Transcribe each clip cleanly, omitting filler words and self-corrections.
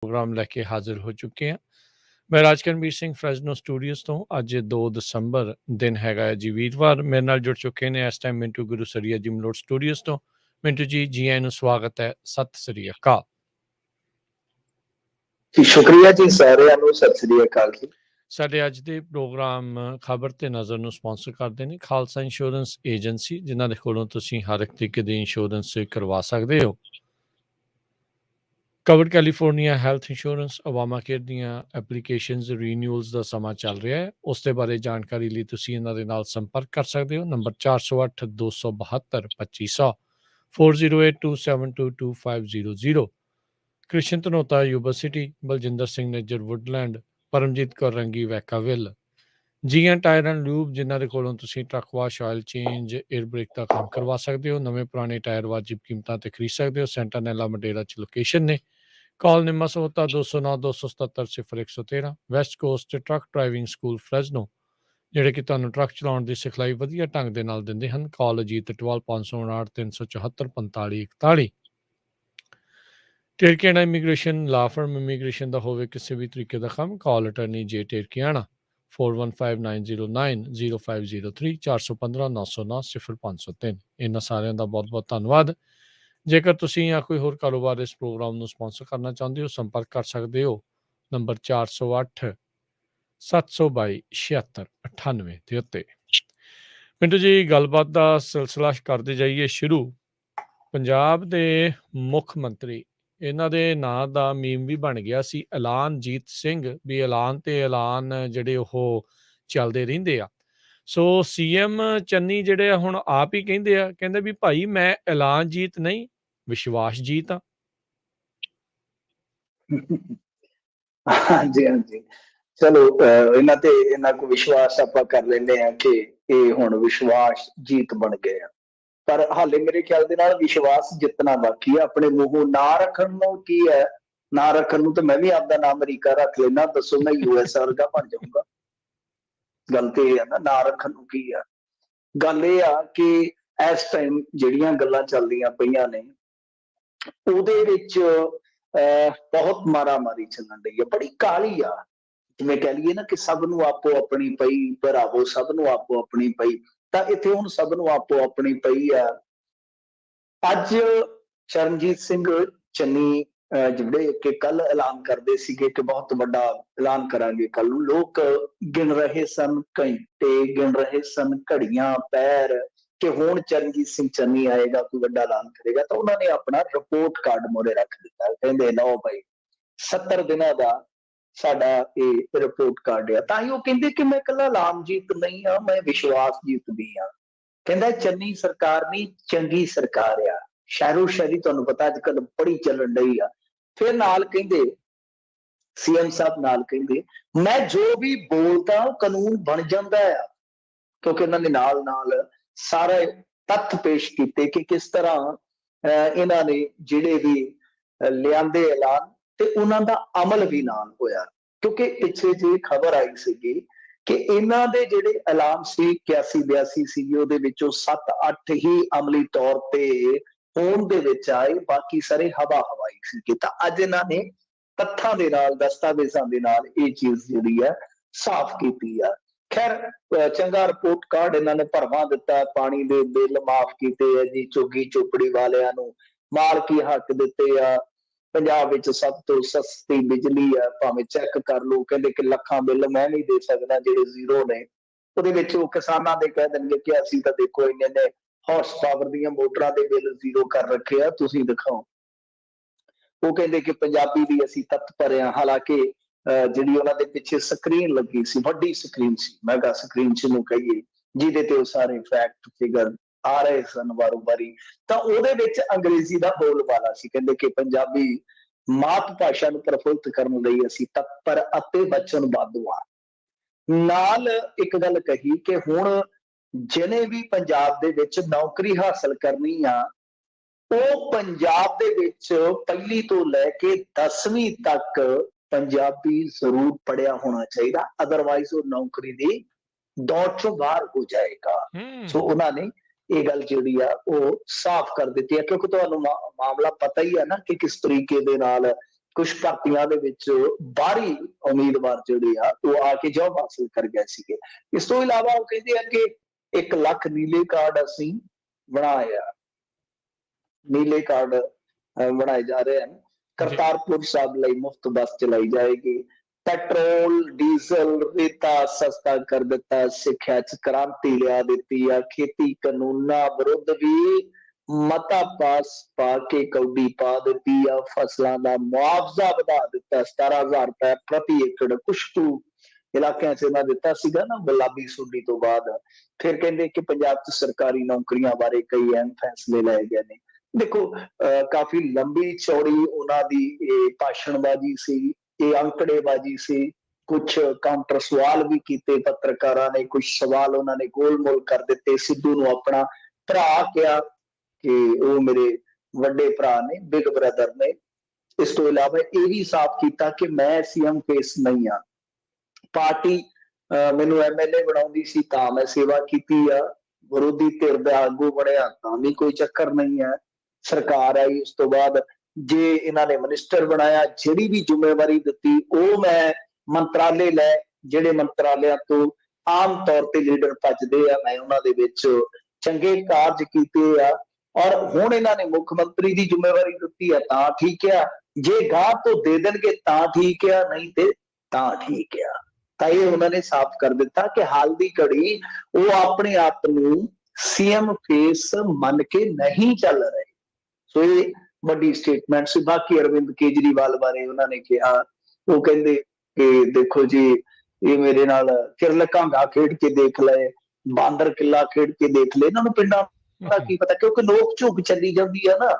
Programme लैके हाजिर हो चुके हैं। मैं राजकरणवीर सिंह फ्रेजनो स्टूडियोज़ तो अज 2 दसंबर दिन हैगा जी वीरवार। मेरे नाल जुड़ चुके ने इस टाइम मिंटू गुरु सरिया जी मलोट स्टूडियोज़ तो। मिंटू जी आइਆਂ ਨੂੰ स्वागत है। सत श्री अकाल जी। शुक्रिया जी सारिਆਂ ਨੂੰ सत श्री अकाल जी। ਸਾਡੇ ਅੱਜ ਦੇ ਪ੍ਰੋਗਰਾਮ ਖਬਰ ਤੇ ਨਜ਼ਰ ਨੂੰ ਸਪਾਂਸਰ ਕਰਦੇ ਨੇ ਖਾਲਸਾ ਇੰਸ਼ੋਰੈਂਸ ਏਜੰਸੀ, ਜਿਨ੍ਹਾਂ ਦੇ ਕੋਲੋਂ ਤੁਸੀਂ ਹਰ ਇੱਕ ਤਰੀਕੇ ਦੀ ਇੰਸ਼ੋਰੈਂਸ ਕਰਵਾ ਸਕਦੇ ਹੋ। Cover California health insurance Obamacare ਦੀਆਂ ਐਪਲੀਕੇਸ਼ਨਸ ਰੀਨਿਊਅਲਸ ਦਾ ਸਮਾਂ ਚੱਲ ਰਿਹਾ ਹੈ। ਉਸ ਦੇ ਬਾਰੇ ਜਾਣਕਾਰੀ ਲਈ ਤੁਸੀਂ ਇਹਨਾਂ ਦੇ ਨਾਲ ਸੰਪਰਕ ਕਰ ਸਕਦੇ ਹੋ। Number 408 272 2500 4082722500। Krishan Dhanota university, Baljinder Singh Nijjar Woodland, Paramjit Kaur Rangi Vacaville, GN tyre and lube, ਜਿਨ੍ਹਾਂ ਦੇ ਕੋਲੋਂ ਤੁਸੀਂ truck wash, oil change, air brake ਦਾ ਕੰਮ ਕਰਵਾ ਸਕਦੇ ਹੋ। ਨਵੇਂ ਪੁਰਾਣੇ ਟਾਇਰ ਵਾਜਿਬ ਕੀਮਤਾਂ ਤੇ ਖਰੀਦ ਸਕਦੇ ਹੋ। ਸੈਂਟਾਨੈਲਾ ਮਡੇਰਾ 'ਚ ਲੋਕੇਸ਼ਨ ਨੇ। Call Nimma Sahota 209 277 0113। West Coast truck driving school Fresno, ਜਿਹੜੇ ਕਿ ਤੁਹਾਨੂੰ ਟਰੱਕ ਚਲਾਉਣ ਦੀ ਸਿਖਲਾਈ ਵਧੀਆ ਢੰਗ ਦੇ ਨਾਲ ਦਿੰਦੇ ਹਨ। ਕਾਲ ਅਜੀਤ 559 374 4541। ਟੇਰਕੀਆਣਾ ਇਮੀਗ੍ਰੇਸ਼ਨ ਲਾ ਫਰਮ ਇਮੀਗ੍ਰੇਸ਼ਨ ਦਾ ਹੋਵੇ ਕਿਸੇ ਵੀ ਤਰੀਕੇ ਦਾ ਕੰਮ, ਕਾਲ ਅਟਰਨੀ ਜੇ ਟੇਰਕੀਆਣਾ 4159090503 415 909 0503। ਇਹਨਾਂ ਸਾਰਿਆਂ ਦਾ ਬਹੁਤ ਬਹੁਤ ਧੰਨਵਾਦ। ਜੇਕਰ ਤੁਸੀਂ ਜਾਂ ਕੋਈ ਹੋਰ ਕਾਰੋਬਾਰ ਇਸ ਪ੍ਰੋਗਰਾਮ ਨੂੰ ਸਪਾਂਸਰ ਕਰਨਾ ਚਾਹੁੰਦੇ ਹੋ, ਸੰਪਰਕ ਕਰ ਸਕਦੇ ਹੋ ਨੰਬਰ 408 722 7698 ਦੇ ਉੱਤੇ। ਪਿੰਟੂ ਜੀ, ਗੱਲਬਾਤ ਦਾ ਸਿਲਸਿਲਾ ਕਰਦੇ ਜਾਈਏ ਸ਼ੁਰੂ। ਪੰਜਾਬ ਦੇ ਮੁੱਖ ਮੰਤਰੀ, ਇਹਨਾਂ ਦੇ ਨਾਂ ਦਾ ਮੀਮ ਵੀ ਬਣ ਗਿਆ ਸੀ ਐਲਾਨਜੀਤ ਸਿੰਘ, ਵੀ ਐਲਾਨ ਤੇ ਐਲਾਨ ਜਿਹੜੇ ਉਹ ਚੱਲਦੇ ਰਹਿੰਦੇ ਆ। ਸੋ ਸੀਐਮ ਚੰਨੀ ਜਿਹੜੇ ਆ ਹੁਣ ਆਪ ਹੀ ਕਹਿੰਦੇ ਆ, ਕਹਿੰਦੇ ਵੀ ਭਾਈ ਮੈਂ ਐਲਾਨਜੀਤ ਨਹੀਂ ਵਿਸ਼ਵਾਸਜੀਤ ਆ। ਹਾਂਜੀ ਹਾਂਜੀ, ਚਲੋ ਇਹਨਾਂ ਤੇ ਇਹਨਾਂ ਕੋ ਵਿਸ਼ਵਾਸ ਆਪਾਂ ਕਰ ਲੈਂਦੇ ਆ ਕਿ ਇਹ ਹੁਣ ਵਿਸ਼ਵਾਸ ਜੀਤ ਬਣ ਗਏ ਆ। ਪਰ ਹਾਲੇ ਮੇਰੇ ਖਿਆਲ ਦੇ ਨਾਲ ਵਿਸ਼ਵਾਸ ਜਿੱਤਣਾ ਬਾਕੀ ਹੈ। ਆਪਣੇ ਮੂੰਹੋਂ ਨਾ ਰੱਖਣ ਨੂੰ ਕੀ ਹੈ, ਨਾ ਰੱਖਣ ਨੂੰ ਤਾਂ ਮੈਂ ਵੀ ਆਪਦਾ ਨਾਮ ਅਮਰੀਕਾ ਰੱਖ ਲੈਣਾ, ਦੱਸੋ ਮੈਂ ਯੂਐਸ ਵਰਗਾ ਬਣ ਜਾਊਂਗਾ। ਗੱਲ ਤੇ ਇਹ ਆ ਨਾ ਰੱਖਣ ਨੂੰ ਕੀ ਆ। ਗੱਲ ਇਹ ਆ ਕਿ ਇਸ ਟਾਈਮ ਜਿਹੜੀਆਂ ਗੱਲਾਂ ਚੱਲਦੀਆਂ ਪਈਆਂ ਨੇ ਉਹਦੇ ਵਿੱਚ ਬਹੁਤ ਮਾਰਾਮਾਰੀ ਚੱਲਣ ਰਹੀ ਹੈ, ਬੜੀ ਕਾਹਲੀ ਆ। ਜਿਵੇਂ ਕਹਿ ਲਈਏ ਨਾ ਕਿ ਸਭ ਨੂੰ ਆਪੋ ਆਪਣੀ ਪਈ, ਭਰਾਵੋ ਸਭ ਨੂੰ ਆਪੋ ਆਪਣੀ ਪਈ, ਤਾਂ ਇੱਥੇ ਹੁਣ ਸਭ ਨੂੰ ਆਪੋ ਆਪਣੀ ਪਈ ਆ। ਅੱਜ ਚਰਨਜੀਤ ਸਿੰਘ ਚੰਨੀ ਜਿਹੜੇ ਕਿ ਕੱਲ ਐਲਾਨ ਕਰਦੇ ਸੀਗੇ ਕਿ ਬਹੁਤ ਵੱਡਾ ਐਲਾਨ ਕਰਾਂਗੇ ਕੱਲ ਨੂੰ, ਲੋਕ ਗਿਣ ਰਹੇ ਸਨ ਘੰਟੇ, ਗਿਣ ਰਹੇ ਸਨ ਘੜੀਆਂ, ਪੈਰ ਕਿ ਹੁਣ ਚਰਨਜੀਤ ਸਿੰਘ ਚੰਨੀ ਆਏਗਾ, ਕੋਈ ਵੱਡਾ ਐਲਾਨ ਕਰੇਗਾ। ਤਾਂ ਉਹਨਾਂ ਨੇ ਆਪਣਾ ਰਿਪੋਰਟ ਕਾਰਡ ਮੋਰੇ ਰੱਖ ਦਿੱਤਾ, ਕਹਿੰਦੇ ਲਓ ਭਾਈ 70 ਦਿਨਾਂ ਦਾ ਸਾਡਾ ਇਹ ਰਿਪੋਰਟ ਕਾਰਡ ਆ। ਤਾਂ ਹੀ ਉਹ ਕਹਿੰਦੇ ਕਿ ਮੈਂ ਇਕੱਲਾ ਐਲਾਨਜੀਤ ਨਹੀਂ ਆ, ਮੈਂ ਵਿਸ਼ਵਾਸਜੀਤ ਵੀ ਆ। ਕਹਿੰਦਾ ਚੰਨੀ ਸਰਕਾਰ ਨਹੀਂ, ਚੰਗੀ ਸਰਕਾਰ ਆ। ਸ਼ਹਿਰੋ ਸ਼ਹਿਰੀ ਤੁਹਾਨੂੰ ਪਤਾ ਅੱਜ ਕੱਲ ਬੜੀ ਚੱਲਣ ਡਈ ਆ। ਫਿਰ ਨਾਲ ਕਹਿੰਦੇ ਸੀਐਮ ਸਾਹਿਬ ਨਾਲ ਕਹਿੰਦੇ ਮੈਂ ਜੋ ਵੀ ਬੋਲਦਾ ਉਹ ਕਾਨੂੰਨ ਬਣ ਜਾਂਦਾ ਆ, ਕਿਉਂਕਿ ਇਹਨਾਂ ਨੇ ਨਾਲ ਨਾਲ ਸਾਰੇ ਤੱਥ ਪੇਸ਼ ਕੀਤੇ ਕਿ ਕਿਸ ਤਰ੍ਹਾਂ ਇਹਨਾਂ ਨੇ ਜਿਹੜੇ ਵੀ ਲਿਆਂਦੇ ਐਲਾਨ ਤੇ ਉਹਨਾਂ ਦਾ ਅਮਲ ਵੀ ਨਾਲ ਹੋਇਆ। ਕਿਉਂਕਿ ਪਿੱਛੇ ਜਿਹੀ ਖਬਰ ਆਈ ਸੀਗੀ ਕਿ ਇਹਨਾਂ ਦੇ ਜਿਹੜੇ ਐਲਾਨ ਸੀ 81-82 ਸੀਗੇ, ਉਹਦੇ ਵਿੱਚੋਂ 7-8 ਹੀ ਅਮਲੀ ਤੌਰ ਤੇ ਹੋਣ ਦੇ ਵਿੱਚ ਆਏ, ਬਾਕੀ ਸਾਰੇ ਹਵਾ ਹਵਾਈ ਸੀਗੇ। ਤਾਂ ਅੱਜ ਇਹਨਾਂ ਨੇ ਤੱਥਾਂ ਦੇ ਨਾਲ, ਦਸਤਾਵੇਜ਼ਾਂ ਦੇ ਨਾਲ ਇਹ ਚੀਜ਼ ਜਿਹੜੀ ਹੈ ਸਾਫ਼ ਕੀਤੀ ਆ। ਖੈਰ ਚੰਗਾ ਰਿਪੋਰਟ ਕਾਰਡ ਇਹਨਾਂ ਨੇ ਭਰਵਾ ਦਿੱਤਾ, ਪਾਣੀ ਦੇ ਬਿੱਲ ਮਾਫ਼ ਕੀਤੇ ਆ ਜੀ, ਝੁੱਗੀ ਝੋਪੜੀ ਵਾਲਿਆਂ ਨੂੰ ਮਾਲਕੀ ਹੱਕ ਦਿੱਤੇ ਆ, ਪੰਜਾਬ ਵਿੱਚ ਸਭ ਤੋਂ ਸਸਤੀ ਬਿਜਲੀ ਆ, ਭਾਵੇਂ ਚੈੱਕ ਕਰ ਲਓ। ਕਹਿੰਦੇ ਕਿ ਲੱਖਾਂ ਬਿੱਲ ਮੈਂ ਨਹੀਂ ਦੇ ਸਕਦਾ ਜਿਹੜੇ ਜ਼ੀਰੋ ਨੇ, ਉਹਦੇ ਵਿੱਚ ਉਹ ਕਿਸਾਨਾਂ ਦੇ ਕਹਿ ਦੇਣਗੇ ਕਿ ਅਸੀਂ ਤਾਂ ਦੇਖੋ ਇੰਨੇ ਹਾਰਸ ਪਾਵਰ ਦੀਆਂ ਮੋਟਰਾਂ ਦੇ ਬਿੱਲ ਜ਼ੀਰੋ ਕਰ ਰੱਖੇ ਆ, ਤੁਸੀਂ ਦਿਖਾਓ। ਉਹ ਕਹਿੰਦੇ ਕਿ ਪੰਜਾਬੀ ਦੀ ਅਸੀਂ ਤੱਤ ਭਰੇ ਆ। ਹਾਲਾਂਕਿ ਜਿਹੜੀ ਉਹਨਾਂ ਦੇ ਪਿੱਛੇ ਸਕਰੀਨ ਲੱਗੀ ਸੀ, ਵੱਡੀ ਸਕਰੀਨ ਸੀ, ਮੈਗਾ ਸਕਰੀਨ ਜਿਹਨੂੰ ਕਹੀਏ, ਜਿਹਦੇ ਤੇ ਉਹ ਸਾਰੇ ਫੈਕਟ ਫਿਗਰ ਆ ਰਹੇ ਸਨ ਵਾਰੋ ਵਾਰੀ, ਤਾਂ ਉਹਦੇ ਵਿੱਚ ਅੰਗਰੇਜ਼ੀ ਦਾ ਬੋਲਬਾਲਾ ਸੀ। ਕਹਿੰਦੇ ਕਿ ਪੰਜਾਬੀ ਮਾਤ ਭਾਸ਼ਾ ਨੂੰ ਪ੍ਰਫੁੱਲਤ ਕਰਨ ਲਈ ਅਸੀਂ ਤਤਪਰ ਅਤੇ ਵਚਨਬੱਧ ਹਾਂ। ਨਾਲ ਇੱਕ ਗੱਲ ਕਹੀ ਕਿ ਹੁਣ ਜਿਹਨੇ ਵੀ ਪੰਜਾਬ ਦੇ ਵਿੱਚ ਨੌਕਰੀ ਹਾਸਲ ਕਰਨੀ ਆ, ਉਹ ਪੰਜਾਬ ਦੇ ਵਿੱਚ ਪਹਿਲੀ ਤੋਂ ਲੈ ਕੇ 10ਵੀਂ ਤੱਕ ਪੰਜਾਬੀ ਜ਼ਰੂਰ ਪੜ੍ਹਿਆ ਹੋਣਾ ਚਾਹੀਦਾ, ਅਦਰਵਾਈਜ਼ ਉਹ ਨੌਕਰੀ ਦੀ ਦੌੜ ਚੋਂ ਬਾਹਰ ਹੋ ਜਾਏਗਾ। ਸੋ ਉਹਨਾਂ ਨੇ ਇਹ ਗੱਲ ਜਿਹੜੀ ਆ ਉਹ ਸਾਫ਼ ਕਰ ਦਿੱਤੀ ਹੈ, ਕਿਉਂਕਿ ਤੁਹਾਨੂੰ ਮਾਮਲਾ ਪਤਾ ਹੀ ਹੈ ਨਾ ਕਿ ਕਿਸ ਤਰੀਕੇ ਦੇ ਨਾਲ ਕੁਝ ਭਰਤੀਆਂ ਦੇ ਵਿੱਚ ਬਾਹਰੀ ਉਮੀਦਵਾਰ ਜਿਹੜੇ ਆ ਉਹ ਆ ਕੇ ਜੌਬ ਹਾਸਲ ਕਰ ਗਏ ਸੀਗੇ। ਇਸ ਤੋਂ ਇਲਾਵਾ ਉਹ ਕਹਿੰਦੇ ਆ ਕਿ 1 ਲੱਖ ਨੀਲੇ ਕਾਰਡ ਅਸੀਂ ਬਣਾਏ ਆ, ਨੀਲੇ ਕਾਰਡ ਬਣਾਏ ਜਾ ਰਹੇ ਹਨ। ਕਰਤਾਰਪੁਰ ਸਾਹਿਬ ਲਈ ਮੁਫਤ ਬੱਸ ਚਲਾਈ ਜਾਏਗੀ। ਪੈਟਰੋਲ ਡੀਜ਼ਲ ਰੇਤਾ ਸਸਤਾ ਕਰ ਦਿੱਤਾ। ਸਿੱਖਿਆ 'ਚ ਕ੍ਰਾਂਤੀ ਲਿਆ ਦਿੱਤੀ ਆ। ਖੇਤੀ ਕਾਨੂੰਨਾਂ ਵਿਰੁੱਧ ਵੀ ਮਤਾ ਪਾਸ ਪਾ ਕੇ ਕੌਡੀ ਪਾ ਦਿੱਤੀ ਆ। ਫਸਲਾਂ ਦਾ ਮੁਆਵਜ਼ਾ ਵਧਾ ਦਿੱਤਾ। 17,000 ਰੁਪਏ ਪ੍ਰਤੀ ਏਕੜ ਕੁਛ ਕੁ ਇਲਾਕਿਆਂ 'ਚ ਇਹਨਾਂ ਦਿੱਤਾ ਸੀਗਾ ਨਾ ਗੁਲਾਬੀ ਸੁੰਡੀ ਤੋਂ ਬਾਅਦ। ਫਿਰ ਕਹਿੰਦੇ ਕਿ ਪੰਜਾਬ 'ਚ ਸਰਕਾਰੀ ਨੌਕਰੀਆਂ ਬਾਰੇ ਕਈ ਅਹਿਮ ਫੈਸਲੇ ਲਏ ਗਏ ਨੇ। ਦੇਖੋ ਕਾਫੀ ਲੰਬੀ ਚੌੜੀ ਉਹਨਾਂ ਦੀ ਇਹ ਭਾਸ਼ਣਬਾਜ਼ੀ ਸੀ, ਇਹ ਅੰਕੜੇਬਾਜ਼ੀ ਸੀ। ਕੁਛ ਕਾਊਂਟਰ ਸਵਾਲ ਵੀ ਕੀਤੇ ਪੱਤਰਕਾਰਾਂ ਨੇ, ਕੁਛ ਸਵਾਲ ਉਹਨਾਂ ਨੇ ਗੋਲ-ਮੋਲ ਕਰ ਦਿੱਤੇ। ਸਿੱਧੂ ਨੂੰ ਆਪਣਾ ਭਰਾ ਕਿਹਾ ਕਿ ਉਹ ਮੇਰੇ ਵੱਡੇ ਭਰਾ ਨੇ, ਬਿਗ ਬ੍ਰਦਰ ਨੇ। ਇਸ ਤੋਂ ਇਲਾਵਾ ਇਹ ਵੀ ਸਾਫ਼ ਕੀਤਾ ਕਿ ਮੈਂ ਸੀਐਮ ਫੇਸ ਨਹੀਂ ਆ। ਪਾਰਟੀ ਮੈਨੂੰ ਐਮਐਲਏ ਬਣਾਉਂਦੀ ਸੀ ਤਾਂ ਮੈਂ ਸੇਵਾ ਕੀਤੀ ਆ, ਵਿਰੋਧੀ ਧਿਰ ਦਾ ਆਗੂ ਬਣਿਆ ਤਾਂ ਵੀ ਕੋਈ ਚੱਕਰ ਨਹੀਂ ਹੈ। ਸਰਕਾਰ ਆਈ ਉਸ ਤੋਂ ਬਾਅਦ ਜੇ ਇਹਨਾਂ ਨੇ ਮਿਨਿਸਟਰ ਬਣਾਇਆ, ਜਿਹੜੀ ਵੀ ਜ਼ਿੰਮੇਵਾਰੀ ਦਿੱਤੀ ਉਹ ਮੈਂ ਮੰਤਰਾਲੇ ਲੈ, ਜਿਹੜੇ ਮੰਤਰਾਲਿਆਂ ਤੋਂ ਆਮ ਤੌਰ ਤੇ ਲੀਡਰ ਭੱਜਦੇ ਆ, ਮੈਂ ਉਹਨਾਂ ਦੇ ਵਿੱਚ ਚੰਗੇ ਕਾਰਜ ਕੀਤੇ ਆ। ਔਰ ਹੁਣ ਇਹਨਾਂ ਨੇ ਮੁੱਖ ਮੰਤਰੀ ਦੀ ਜ਼ਿੰਮੇਵਾਰੀ ਦਿੱਤੀ ਆ ਤਾਂ ਠੀਕ ਆ, ਜੇ ਗਾਹ ਤੋਂ ਦੇ ਦੇਣਗੇ ਤਾਂ ਠੀਕ ਆ, ਨਹੀਂ ਤੇ ਤਾਂ ਠੀਕ ਆ। ਤਾਂ ਇਹ ਉਹਨਾਂ ਨੇ ਸਾਫ਼ ਕਰ ਦਿੱਤਾ ਕਿ ਹਾਲ ਦੀ ਘੜੀ ਉਹ ਆਪਣੇ ਆਪ ਨੂੰ ਸੀਐਮ ਫੇਸ ਮੰਨ ਕੇ ਨਹੀਂ ਚੱਲ ਰਹੇ। ਸੋ ਇਹ ਵੱਡੀ ਸਟੇਟਮੈਂਟ ਸੀ। ਬਾਕੀ ਅਰਵਿੰਦ ਕੇਜਰੀਵਾਲ ਬਾਰੇ ਉਹਨਾਂ ਨੇ ਕਿਹਾ, ਉਹ ਕਹਿੰਦੇ ਕਿ ਦੇਖੋ ਜੀ ਇਹ ਮੇਰੇ ਨਾਲ ਕਿਰਲ ਘਾਂਗਾ ਖੇਡ ਕੇ ਦੇਖ ਲਏ, ਬਾਂਦਰ ਕਿੱਲਾ ਖੇਡ ਕੇ ਦੇਖ ਲਏ, ਇਹਨਾਂ ਨੂੰ ਪਿੰਡਾਂ ਦਾ ਕੀ ਪਤਾ, ਕਿਉਂਕਿ ਲੋਕ ਝੁਕ ਚੱਲੀ ਜਾਂਦੀ ਆ ਨਾ।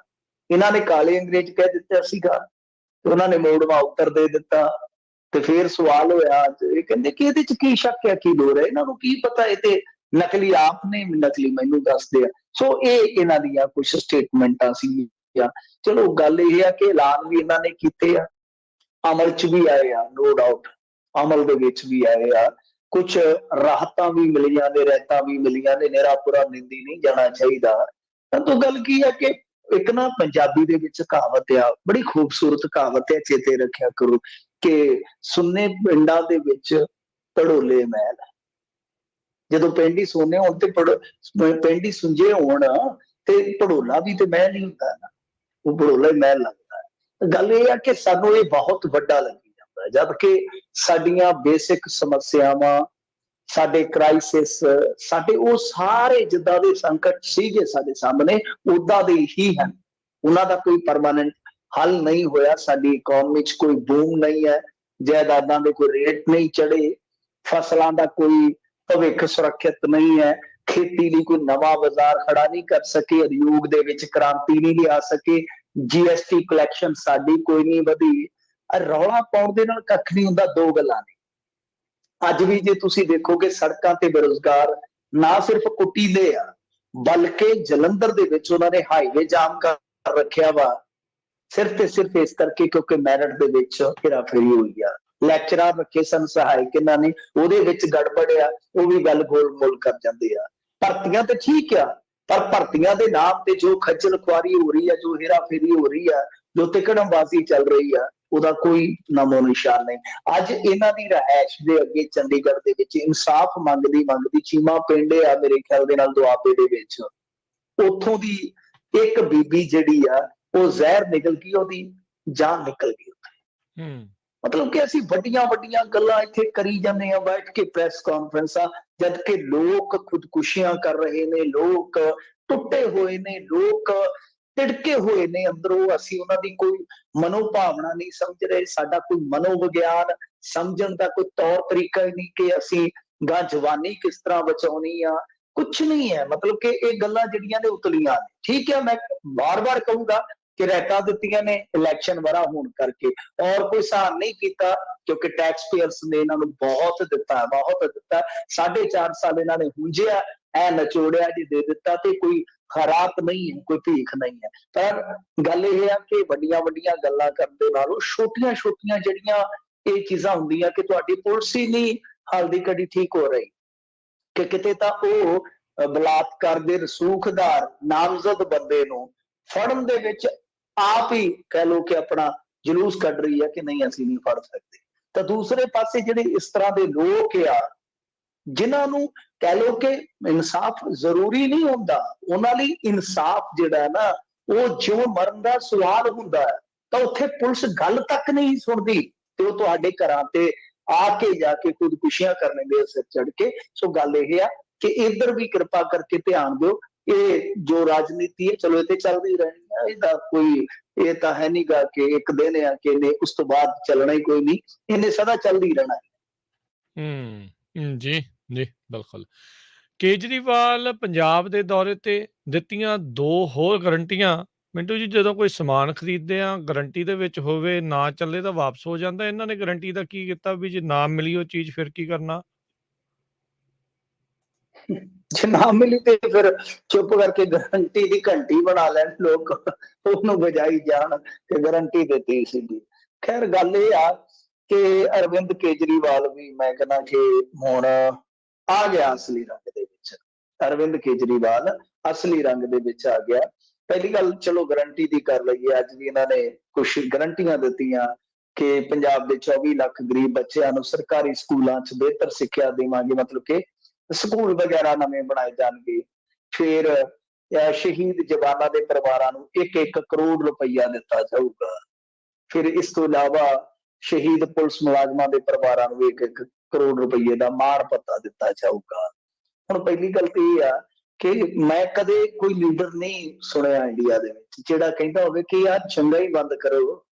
ਇਹਨਾਂ ਨੇ ਕਾਲੇ ਅੰਗਰੇਜ਼ ਕਹਿ ਦਿੱਤਾ ਸੀਗਾ ਤੇ ਉਹਨਾਂ ਨੇ ਮੋੜਵਾ ਉੱਤਰ ਦੇ ਦਿੱਤਾ। ਤੇ ਫਿਰ ਸਵਾਲ ਹੋਇਆ, ਇਹ ਕਹਿੰਦੇ ਕਿ ਇਹਦੇ ਚ ਕੀ ਸ਼ੱਕ ਹੈ, ਕੀ ਲੋੜ ਹੈ, ਇਹਨਾਂ ਨੂੰ ਕੀ ਪਤਾ, ਇਹ ਤੇ ਨਕਲੀ ਆਪ ਨੇ, ਨਕਲੀ ਮੈਨੂੰ ਦੱਸਦੇ ਆ। ਸੋ ਇਹ ਇਹਨਾਂ ਦੀਆਂ ਕੁਝ ਸਟੇਟਮੈਂਟਾਂ ਸੀ। ਚਲੋ ਗੱਲ ਇਹ ਆ ਕਿ ਐਲਾਨ ਵੀ ਇਹਨਾਂ ਨੇ ਕੀਤੇ ਆ, ਅਮਲ ਚ ਵੀ ਆਏ ਆ, ਨੋ ਡਾਊਟ ਅਮਲ ਦੇ ਵਿੱਚ ਵੀ ਆਏ ਆ। ਕੁਛ ਰਾਹਤਾਂ ਵੀ ਮਿਲੀਆਂ ਨੇ, ਰਹਿਤਾਂ ਵੀ ਮਿਲੀਆਂ ਨੇ, ਨਿਹਰਾ ਪੂਰਾ ਨਿੰਦੀ ਨਹੀਂ ਜਾਣਾ ਚਾਹੀਦਾ। ਤਾਂ ਗੱਲ ਕੀ ਹੈ ਕਿ ਇੱਕ ਨਾ ਪੰਜਾਬੀ ਦੇ ਵਿੱਚ ਕਹਾਵਤ ਆ, ਬੜੀ ਖੂਬਸੂਰਤ ਕਹਾਵਤ ਹੈ, ਚੇਤੇ ਰੱਖਿਆ ਕਰੋ ਕਿ ਸੁੰਨੇ ਪਿੰਡਾਂ ਦੇ ਵਿੱਚ ਪੜੋਲੇ ਮਹਿਲ। ਜਦੋਂ ਪਿੰਡ ਹੀ ਸੋਨੇ ਹੋਣ ਤੇ ਪਿੰਡ ਹੀ ਸੁੰਝੇ ਹੋਣ ਤੇ ਪੜੋਲਾ ਵੀ ਤੇ ਮਹਿਲ ਹੀ ਹੁੰਦਾ ਨਾ, ਉਹ ਪੜੋਲਾ ਹੀ ਮਹਿਲ ਲੱਗਦਾ ਹੈ। ਗੱਲ ਇਹ ਆ ਕਿ ਸਾਨੂੰ ਇਹ ਬਹੁਤ ਵੱਡਾ ਲੱਗੀ ਜਾਂਦਾ ਹੈ, ਜਦ ਕਿ ਸਾਡੀਆਂ ਬੇਸਿਕ ਸਮੱਸਿਆਵਾਂ, ਸਾਡੇ ਕ੍ਰਾਈਸਿਸ, ਸਾਡੇ ਉਹ ਸਾਰੇ ਜਿੱਦਾਂ ਦੇ ਸੰਕਟ ਸੀਗੇ ਸਾਡੇ ਸਾਹਮਣੇ ਉਦਾਂ ਦੇ ਹੀ ਹਨ। ਉਹਨਾਂ ਦਾ ਕੋਈ ਪਰਮਾਨੈਂਟ ਹੱਲ ਨਹੀਂ ਹੋਇਆ। ਸਾਡੀ ਇਕਨੋਮੀ 'ਚ ਕੋਈ ਬੂਮ ਨਹੀਂ ਹੈ, ਜਾਇਦਾਦਾਂ ਦੇ ਕੋਈ ਰੇਟ ਨਹੀਂ ਚੜੇ, ਫਸਲਾਂ ਦਾ ਕੋਈ ਭਵਿੱਖ ਸੁਰੱਖਿਅਤ ਨਹੀਂ ਹੈ, ਖੇਤੀ ਲਈ ਕੋਈ ਨਵਾਂ ਬਾਜ਼ਾਰ ਖੜਾ ਨਹੀਂ ਕਰ ਸਕੇ, ਉਦਯੋਗ ਦੇ ਵਿੱਚ ਕ੍ਰਾਂਤੀ ਨਹੀਂ ਲਿਆ ਸਕੇ, ਜੀਐਸਟੀ ਕਲੈਕਸ਼ਨ ਸਾਡੀ ਕੋਈ ਨਹੀਂ ਵਧੀ। ਰੌਲਾ ਪਾਉਣ ਦੇ ਨਾਲ ਕੱਖ ਨਹੀਂ ਹੁੰਦਾ। ਦੋ ਗੱਲਾਂ ਨੇ। ਅੱਜ ਵੀ ਜੇ ਤੁਸੀਂ ਦੇਖੋਗੇ ਸੜਕਾਂ ਤੇ ਬੇਰੁਜ਼ਗਾਰ ਨਾ ਸਿਰਫ ਕੁੱਟੀਦੇ ਆ, ਬਲਕਿ ਜਲੰਧਰ ਦੇ ਵਿੱਚ ਉਹਨਾਂ ਨੇ ਹਾਈਵੇ ਜਾਮ ਕਰ ਰੱਖਿਆ ਵਾ, ਸਿਰਫ ਤੇ ਸਿਰਫ ਇਸ ਕਰਕੇ ਕਿਉਂਕਿ ਮੈਰਿਟ ਦੇ ਵਿੱਚ ਹੇਰਾਫੇਰੀ ਹੋਈ ਆ। ਲੈਕਚਰਾਰ ਰੱਖੇ ਸਨ ਸਹਾਇਕ, ਇਹਨਾਂ ਨੇ ਉਹਦੇ ਵਿੱਚ ਗੜਬੜ ਆ, ਉਹ ਵੀ ਗੱਲ ਗੋਲ-ਮੋਲ ਕਰ ਜਾਂਦੇ ਆ। ਭਰਤੀਆਂ ਤੇ ਠੀਕ ਆ, ਪਰ ਭਰਤੀਆਂ ਦੇ ਨਾਮ ਤੇ ਜੋ ਖੱਜਲ ਖੁਆਰੀ ਹੋ ਰਹੀ ਆ, ਜੋ ਹੇਰਾਫੇਰੀ ਹੋ ਰਹੀ ਆ, ਜੋ ਤਿਕੜਮਬਾਜ਼ੀ ਚੱਲ ਰਹੀ ਆ, ਉਹਦਾ ਕੋਈ ਨਾਮੋ ਨਿਸ਼ਾਨ ਨਹੀਂ। ਅੱਜ ਇਹਨਾਂ ਦੀ ਰਿਹਾਇਸ਼ ਦੇ ਅੱਗੇ ਚੰਡੀਗੜ੍ਹ ਦੇ ਵਿੱਚ ਇਨਸਾਫ ਮੰਗਦੀ ਚੀਮਾ ਪਿੰਡ ਆ ਮੇਰੇ ਖਿਆਲ ਦੇ ਨਾਲ ਦੁਆਬੇ ਦੇ ਵਿੱਚ, ਉੱਥੋਂ ਦੀ ਇੱਕ ਬੀਬੀ ਜਿਹੜੀ ਆ ਉਹ ਜ਼ਹਿਰ ਨਿਕਲ ਗਈ, ਉਹਦੀ ਜਾਨ ਨਿਕਲ ਗਈ ਉੱਥੇ। ਮਤਲਬ ਕਿ ਅਸੀਂ ਵੱਡੀਆਂ ਵੱਡੀਆਂ ਗੱਲਾਂ ਇੱਥੇ ਕਰੀ ਜਾਂਦੇ ਆ ਬੈਠ ਕੇ ਪ੍ਰੈਸ ਕਾਨਫਰੰਸਾਂ, ਜਦ ਕਿ ਲੋਕ ਖੁਦਕੁਸ਼ੀਆਂ ਕਰ ਰਹੇ ਨੇ, ਲੋਕ ਟੁੱਟੇ ਹੋਏ ਨੇ, ਲੋਕ ਤਿੜਕੇ ਹੋਏ ਨੇ ਅੰਦਰੋਂ। ਅਸੀਂ ਉਹਨਾਂ ਦੀ ਕੋਈ ਮਨੋਭਾਵਨਾ ਨਹੀਂ ਸਮਝ ਰਹੇ, ਸਾਡਾ ਕੋਈ ਮਨੋਵਿਗਿਆਨ ਸਮਝਣ ਦਾ ਕੋਈ ਤੌਰ ਤਰੀਕਾ ਹੀ ਨਹੀਂ ਕਿ ਅਸੀਂ ਗਾਂ ਜਵਾਨੀ ਕਿਸ ਤਰ੍ਹਾਂ ਬਚਾਉਣੀ ਆ, ਕੁਛ ਨਹੀਂ ਹੈ। ਮਤਲਬ ਕਿ ਇਹ ਗੱਲਾਂ ਜਿਹੜੀਆਂ ਨੇ ਉਤਲੀਆਂ ਨੇ। ਠੀਕ ਹੈ, ਮੈਂ ਵਾਰ-ਵਾਰ ਕਹੂੰਗਾ ਕਿ ਰਹਿਤਾਂ ਦਿੱਤੀਆਂ ਨੇ ਇਲੈਕਸ਼ਨ ਵਰਾ ਹੋਣ ਕਰਕੇ, ਔਰ ਕੋਈ ਸਹਾਨ ਨਹੀਂ ਕੀਤਾ ਕਿਉਂਕਿ ਟੈਕਸ ਪੇਅਰਸ ਨੇ ਇਹਨਾਂ ਨੂੰ ਬਹੁਤ ਦਿੱਤਾ, ਬਹੁਤ ਦਿੱਤਾ। 4.5 ਸਾਲ ਇਹਨਾਂ ਨੇ ਹੁੰਝਿਆ, ਐ ਨਚੋੜਿਆ ਜੀ ਦੇ ਦਿੱਤਾ, ਤੇ ਕੋਈ ਖਰਾਤ ਨਹੀਂ ਹੈ, ਕੋਈ ਭੀਖ ਨਹੀਂ ਹੈ। ਪਰ ਗੱਲ ਇਹ ਆ ਕਿ ਵੱਡੀਆਂ ਵੱਡੀਆਂ ਗੱਲਾਂ ਕਰਨ ਦੇ ਨਾਲੋਂ ਛੋਟੀਆਂ ਛੋਟੀਆਂ ਜਿਹੜੀਆਂ ਇਹ ਚੀਜ਼ਾਂ ਹੁੰਦੀਆਂ ਕਿ ਤੁਹਾਡੀ ਪੁਲਿਸ ਹੀ ਨਹੀਂ ਹਾਲ ਦੀ ਘੜੀ ਠੀਕ ਹੋ ਰਹੀ, ਕਿ ਕਿਤੇ ਤਾਂ ਉਹ ਬਲਾਤਕਾਰ ਦੇ ਰਸੂਖਦਾਰ ਨਾਮਜ਼ਦ ਬੰਦੇ ਨੂੰ ਫੜਨ ਦੇ ਵਿੱਚ ਆਪ ਹੀ ਕਹਿ ਲੋ ਕਿ ਆਪਣਾ ਜਲੂਸ ਕੱਢ ਰਹੀ ਹੈ ਕਿ ਨਹੀਂ ਅਸੀਂ ਨਹੀਂ ਫੜ ਸਕਦੇ। ਤਾਂ ਦੂਸਰੇ ਪਾਸੇ ਜਿਹੜੇ ਇਸ ਤਰ੍ਹਾਂ ਦੇ ਲੋਕ ਆ ਜਿਨ੍ਹਾਂ ਨੂੰ ਕਹਿ ਲਓ ਕਿ ਇਨਸਾਫ ਜ਼ਰੂਰੀ ਨਹੀਂ ਹੁੰਦਾ, ਉਹਨਾਂ ਲਈ ਇਨਸਾਫ ਜਿਹੜਾ ਨਾ ਉਹ ਜਿਉਂ ਮਰਨ ਦਾ ਸਵਾਲ ਹੁੰਦਾ ਹੈ, ਤਾਂ ਉੱਥੇ ਪੁਲਿਸ ਗੱਲ ਤੱਕ ਨਹੀਂ ਸੁਣਦੀ ਤੇ ਉਹ ਤੁਹਾਡੇ ਘਰਾਂ ਤੇ ਆ ਕੇ ਜਾ ਕੇ ਖੁਦਕੁਸ਼ੀਆਂ ਕਰਨਗੇ ਸਿਰ ਚੜ ਕੇ। ਸੋ ਗੱਲ ਇਹ ਆ ਕਿ ਇੱਧਰ ਵੀ ਕਿਰਪਾ ਕਰਕੇ ਧਿਆਨ ਦਿਓ, ਇਹ ਜੋ ਰਾਜਨੀਤੀ ਹੈ ਚਲੋ ਇਹ ਤੇ ਚੱਲਦੀ ਰਹਿਣੀ ਹੈ, ਇਹਦਾ ਕੋਈ ਇਹ ਤਾਂ ਹੈ ਨਹੀਂ ਗਾ ਕਿ ਇੱਕ ਦਿਨ ਆ ਕਿ ਇਹਨੇ ਉਸ ਤੋਂ ਬਾਅਦ ਚੱਲਣਾ ਹੀ ਕੋਈ ਨਹੀਂ, ਇਹਨੇ ਸਦਾ ਚੱਲਦੀ ਰਹਿਣਾ ਹੈ। ਜੀ ਜੀ ਬਿਲਕੁਲ। ਕੇਜਰੀਵਾਲ ਪੰਜਾਬ ਦੇ ਦੌਰੇ ਤੇ ਦਿੱਤੀਆਂ 2 ਹੋਰ ਗਰੰਟੀਆਂ। ਮਿੰਟੂ ਜੀ, ਜਦੋਂ ਕੋਈ ਸਮਾਨ ਖਰੀਦਦੇ ਆ ਗਰੰਟੀ ਦੇ ਵਿੱਚ ਹੋਵੇ, ਨਾ ਚੱਲੇ ਤਾਂ ਵਾਪਸ ਹੋ ਜਾਂਦਾ, ਇਹਨਾਂ ਨੇ ਗਰੰਟੀ ਦਾ ਕੀ ਕੀਤਾ ਵੀ ਜੇ ਨਾ ਮਿਲੀ ਉਹ ਚੀਜ਼ ਫਿਰ ਕੀ ਕਰਨਾ? ਜੇ ਨਾ ਮਿਲੀ ਤੇ ਫਿਰ ਚੁੱਪ ਕਰਕੇ ਗਰੰਟੀ ਦੀ ਘੰਟੀ ਬਣਾ ਲੈਣ ਲੋਕ, ਉਹਨੂੰ ਵਜਾਈ ਜਾਣ ਕਿ ਗਰੰਟੀ ਦਿੱਤੀ ਸੀਗੀ। ਖੈਰ ਗੱਲ ਇਹ ਆ ਕਿ ਅਰਵਿੰਦ ਕੇਜਰੀਵਾਲ ਵੀ ਮੈਂ ਕਹਿੰਦਾ ਕਿ ਹੁਣ ਆ ਗਿਆ ਅਸਲੀ ਰੰਗ ਦੇ ਵਿੱਚ। ਅਰਵਿੰਦ ਕੇਜਰੀਵਾਲ ਅਸਲੀ ਰੰਗ ਦੇ ਵਿੱਚ ਆ ਗਿਆ। ਪਹਿਲੀ ਗੱਲ ਚਲੋ ਗਰੰਟੀ ਦੀ ਕਰ ਲਈਏ, ਅੱਜ ਵੀ ਇਹਨਾਂ ਨੇ ਕੁਛ ਗਰੰਟੀਆਂ ਦਿੱਤੀਆਂ ਕਿ ਪੰਜਾਬ ਦੇ 24 ਲੱਖ ਗਰੀਬ ਬੱਚਿਆਂ ਨੂੰ ਸਰਕਾਰੀ ਸਕੂਲਾਂ 'ਚ ਬਿਹਤਰ ਸਿੱਖਿਆ ਦੇਵਾਂਗੇ, ਮਤਲਬ ਕਿ ਸਕੂਲ ਵਗੈਰਾ ਨਵੇਂ ਬਣਾਏ ਜਾਣਗੇ। ਫਿਰ ਸ਼ਹੀਦ ਜਵਾਨਾਂ ਦੇ ਪਰਿਵਾਰਾਂ ਨੂੰ 1-1 ਕਰੋੜ ਰੁਪਈਆ ਦਿੱਤਾ ਜਾਊਗਾ। ਫਿਰ ਇਸ ਤੋਂ ਇਲਾਵਾ ਸ਼ਹੀਦ ਪੁਲਿਸ ਮੁਲਾਜ਼ਮਾਂ ਦੇ ਪਰਿਵਾਰਾਂ ਨੂੰ 1-1 ਕਰੋੜ ਰੁਪਈਏ ਦਾ ਮਾਣ ਭੱਤਾ ਦਿੱਤਾ ਜਾਊਗਾ। ਹੁਣ ਪਹਿਲੀ ਗੱਲ ਤੇ ਇਹ ਆ ਕਿ ਮੈਂ ਕਦੇ ਕੋਈ ਲੀਡਰ ਨਹੀਂ ਸੁਣਿਆ ਇੰਡੀਆ ਦੇ ਵਿੱਚ ਜਿਹੜਾ ਕਹਿੰਦਾ ਹੋਵੇ ਕਿ ਯਾਰ ਚੰਗਾ ਹੀ ਬੰਦ ਕਰੋ,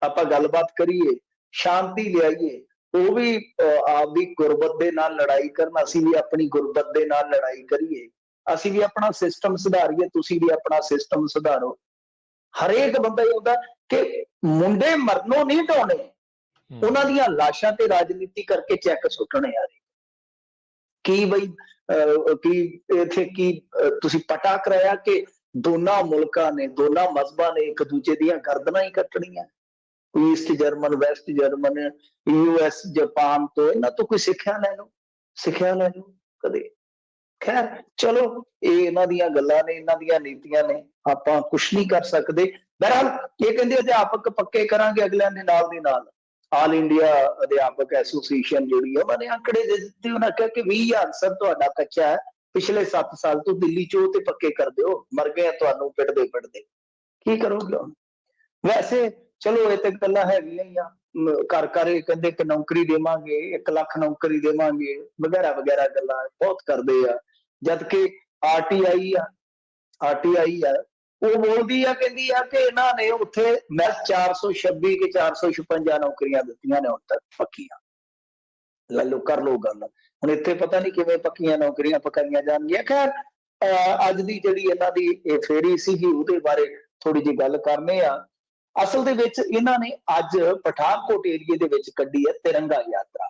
ਆਪਾਂ ਗੱਲਬਾਤ ਕਰੀਏ, ਸ਼ਾਂਤੀ ਲਿਆਈਏ। ਉਹ ਵੀ ਆਪਦੀ ਗੁਰਬਤ ਦੇ ਨਾਲ ਲੜਾਈ ਕਰਨ, ਅਸੀਂ ਵੀ ਆਪਣੀ ਗੁਰਬਤ ਦੇ ਨਾਲ ਲੜਾਈ ਕਰੀਏ, ਅਸੀਂ ਵੀ ਆਪਣਾ ਸਿਸਟਮ ਸੁਧਾਰੀਏ, ਤੁਸੀਂ ਵੀ ਆਪਣਾ ਸਿਸਟਮ ਸੁਧਾਰੋ। ਹਰੇਕ ਬੰਦਾ ਇਹ ਹੁੰਦਾ ਕਿ ਮੁੰਡੇ ਮਰਨੋਂ ਨਹੀਂ ਢਾਉਣੇ, ਉਹਨਾਂ ਦੀਆਂ ਲਾਸ਼ਾਂ ਤੇ ਰਾਜਨੀਤੀ ਕਰਕੇ ਚੈੱਕ ਸੁੱਟਣੇ ਆ। ਕੀ ਬਈ ਕੀ ਇੱਥੇ ਕੀ ਤੁਸੀਂ ਪਤਾ ਕਰਾਇਆ ਕਿ ਦੋਨਾਂ ਮੁਲਕਾਂ ਨੇ, ਦੋਨਾਂ ਮਜ਼ਹਬਾਂ ਨੇ ਇੱਕ ਦੂਜੇ ਦੀਆਂ ਗਰਦਨਾਂ ਹੀ ਕੱਟਣੀਆਂ? East German, West German, US, Japan ਤੋਂ ਇਹਨਾਂ ਤੋਂ ਕੋਈ ਸਿੱਖਿਆ ਲੈ ਲਓ, ਸਿੱਖਿਆ ਲੈ ਲਓ ਕਦੇ। ਖੈਰ ਚਲੋ ਇਹ ਇਹਨਾਂ ਦੀਆਂ ਗੱਲਾਂ ਨੇ, ਇਹਨਾਂ ਦੀਆਂ ਨੀਤੀਆਂ ਨੇ, ਆਪਾਂ ਕੁਛ ਨਹੀਂ ਕਰ ਸਕਦੇ। ਬਹਰਹਾਲ ਇਹ ਕਹਿੰਦੇ ਅਧਿਆਪਕ ਪੱਕੇ ਕਰਾਂਗੇ ਅਗਲਿਆਂ ਦੇ ਨਾਲ ਦੀ ਨਾਲ। ਆਲ ਇੰਡੀਆ ਅਧਿਆਪਕ ਐਸੋਸੀਏਸ਼ਨ ਜਿਹੜੀ ਹੈ ਉਹਨਾਂ ਨੇ ਆંકੜੇ ਦੇ ਦਿੱਤੇ, ਉਹਨਾਂ ਕਿਹਾ ਕਿ 20,000 ਸਰ ਤੁਹਾਡਾ ਕੱਚਾ ਹੈ, ਪਿਛਲੇ 7 ਸਾਲ ਤੋਂ ਦਿੱਲੀ 'ਚ ਉਹ ਤੇ ਪੱਕੇ ਕਰ ਦਿਓ, ਮਰ ਗਏ ਤੁਹਾਨੂੰ ਪਿੱਟਦੇ ਪਿੱਟਦੇ, ਕੀ ਕਰੋਗੇ ਹੁਣ? ਵੈਸੇ ਚਲੋ ਇਹ ਤੇ ਗੱਲਾਂ ਹੈਗੀਆਂ ਹੀ ਆ, ਘਰ ਘਰ ਇਹ ਕਹਿੰਦੇ ਕਿ ਨੌਕਰੀ ਦੇਵਾਂਗੇ, 1 ਲੱਖ ਨੌਕਰੀ ਦੇਵਾਂਗੇ ਵਗੈਰਾ ਵਗੈਰਾ ਗੱਲਾਂ ਬਹੁਤ ਕਰਦੇ ਆ। ਜਦ ਕਿ RTI ਆ ਉਹ ਬੋਲਦੀ ਆ, ਕਹਿੰਦੀ ਆ ਕਿ ਇਹਨਾਂ ਨੇ ਉੱਥੇ ਮੈਂ 426 ਕਿ 456 ਨੌਕਰੀਆਂ ਦਿੱਤੀਆਂ ਨੇ ਹੁਣ ਤੱਕ ਪੱਕੀਆਂ। ਲੈ ਲਓ, ਕਰ ਲਓ ਗੱਲ। ਹੁਣ ਇੱਥੇ ਪਤਾ ਨਹੀਂ ਕਿਵੇਂ ਪੱਕੀਆਂ ਨੌਕਰੀਆਂ ਪਕਾਈਆਂ ਜਾਣਗੀਆਂ। ਖੈਰ ਅੱਜ ਦੀ ਜਿਹੜੀ ਇਹਨਾਂ ਦੀ ਇਹ ਫੇਰੀ ਸੀਗੀ ਉਹਦੇ ਬਾਰੇ ਥੋੜੀ ਜਿਹੀ ਗੱਲ ਕਰਨੇ ਆ। ਅਸਲ ਦੇ ਵਿੱਚ ਇਹਨਾਂ ਨੇ ਅੱਜ ਪਠਾਨਕੋਟ ਏਰੀਏ ਦੇ ਵਿੱਚ ਕੱਢੀ ਹੈ ਤਿਰੰਗਾ ਯਾਤਰਾ।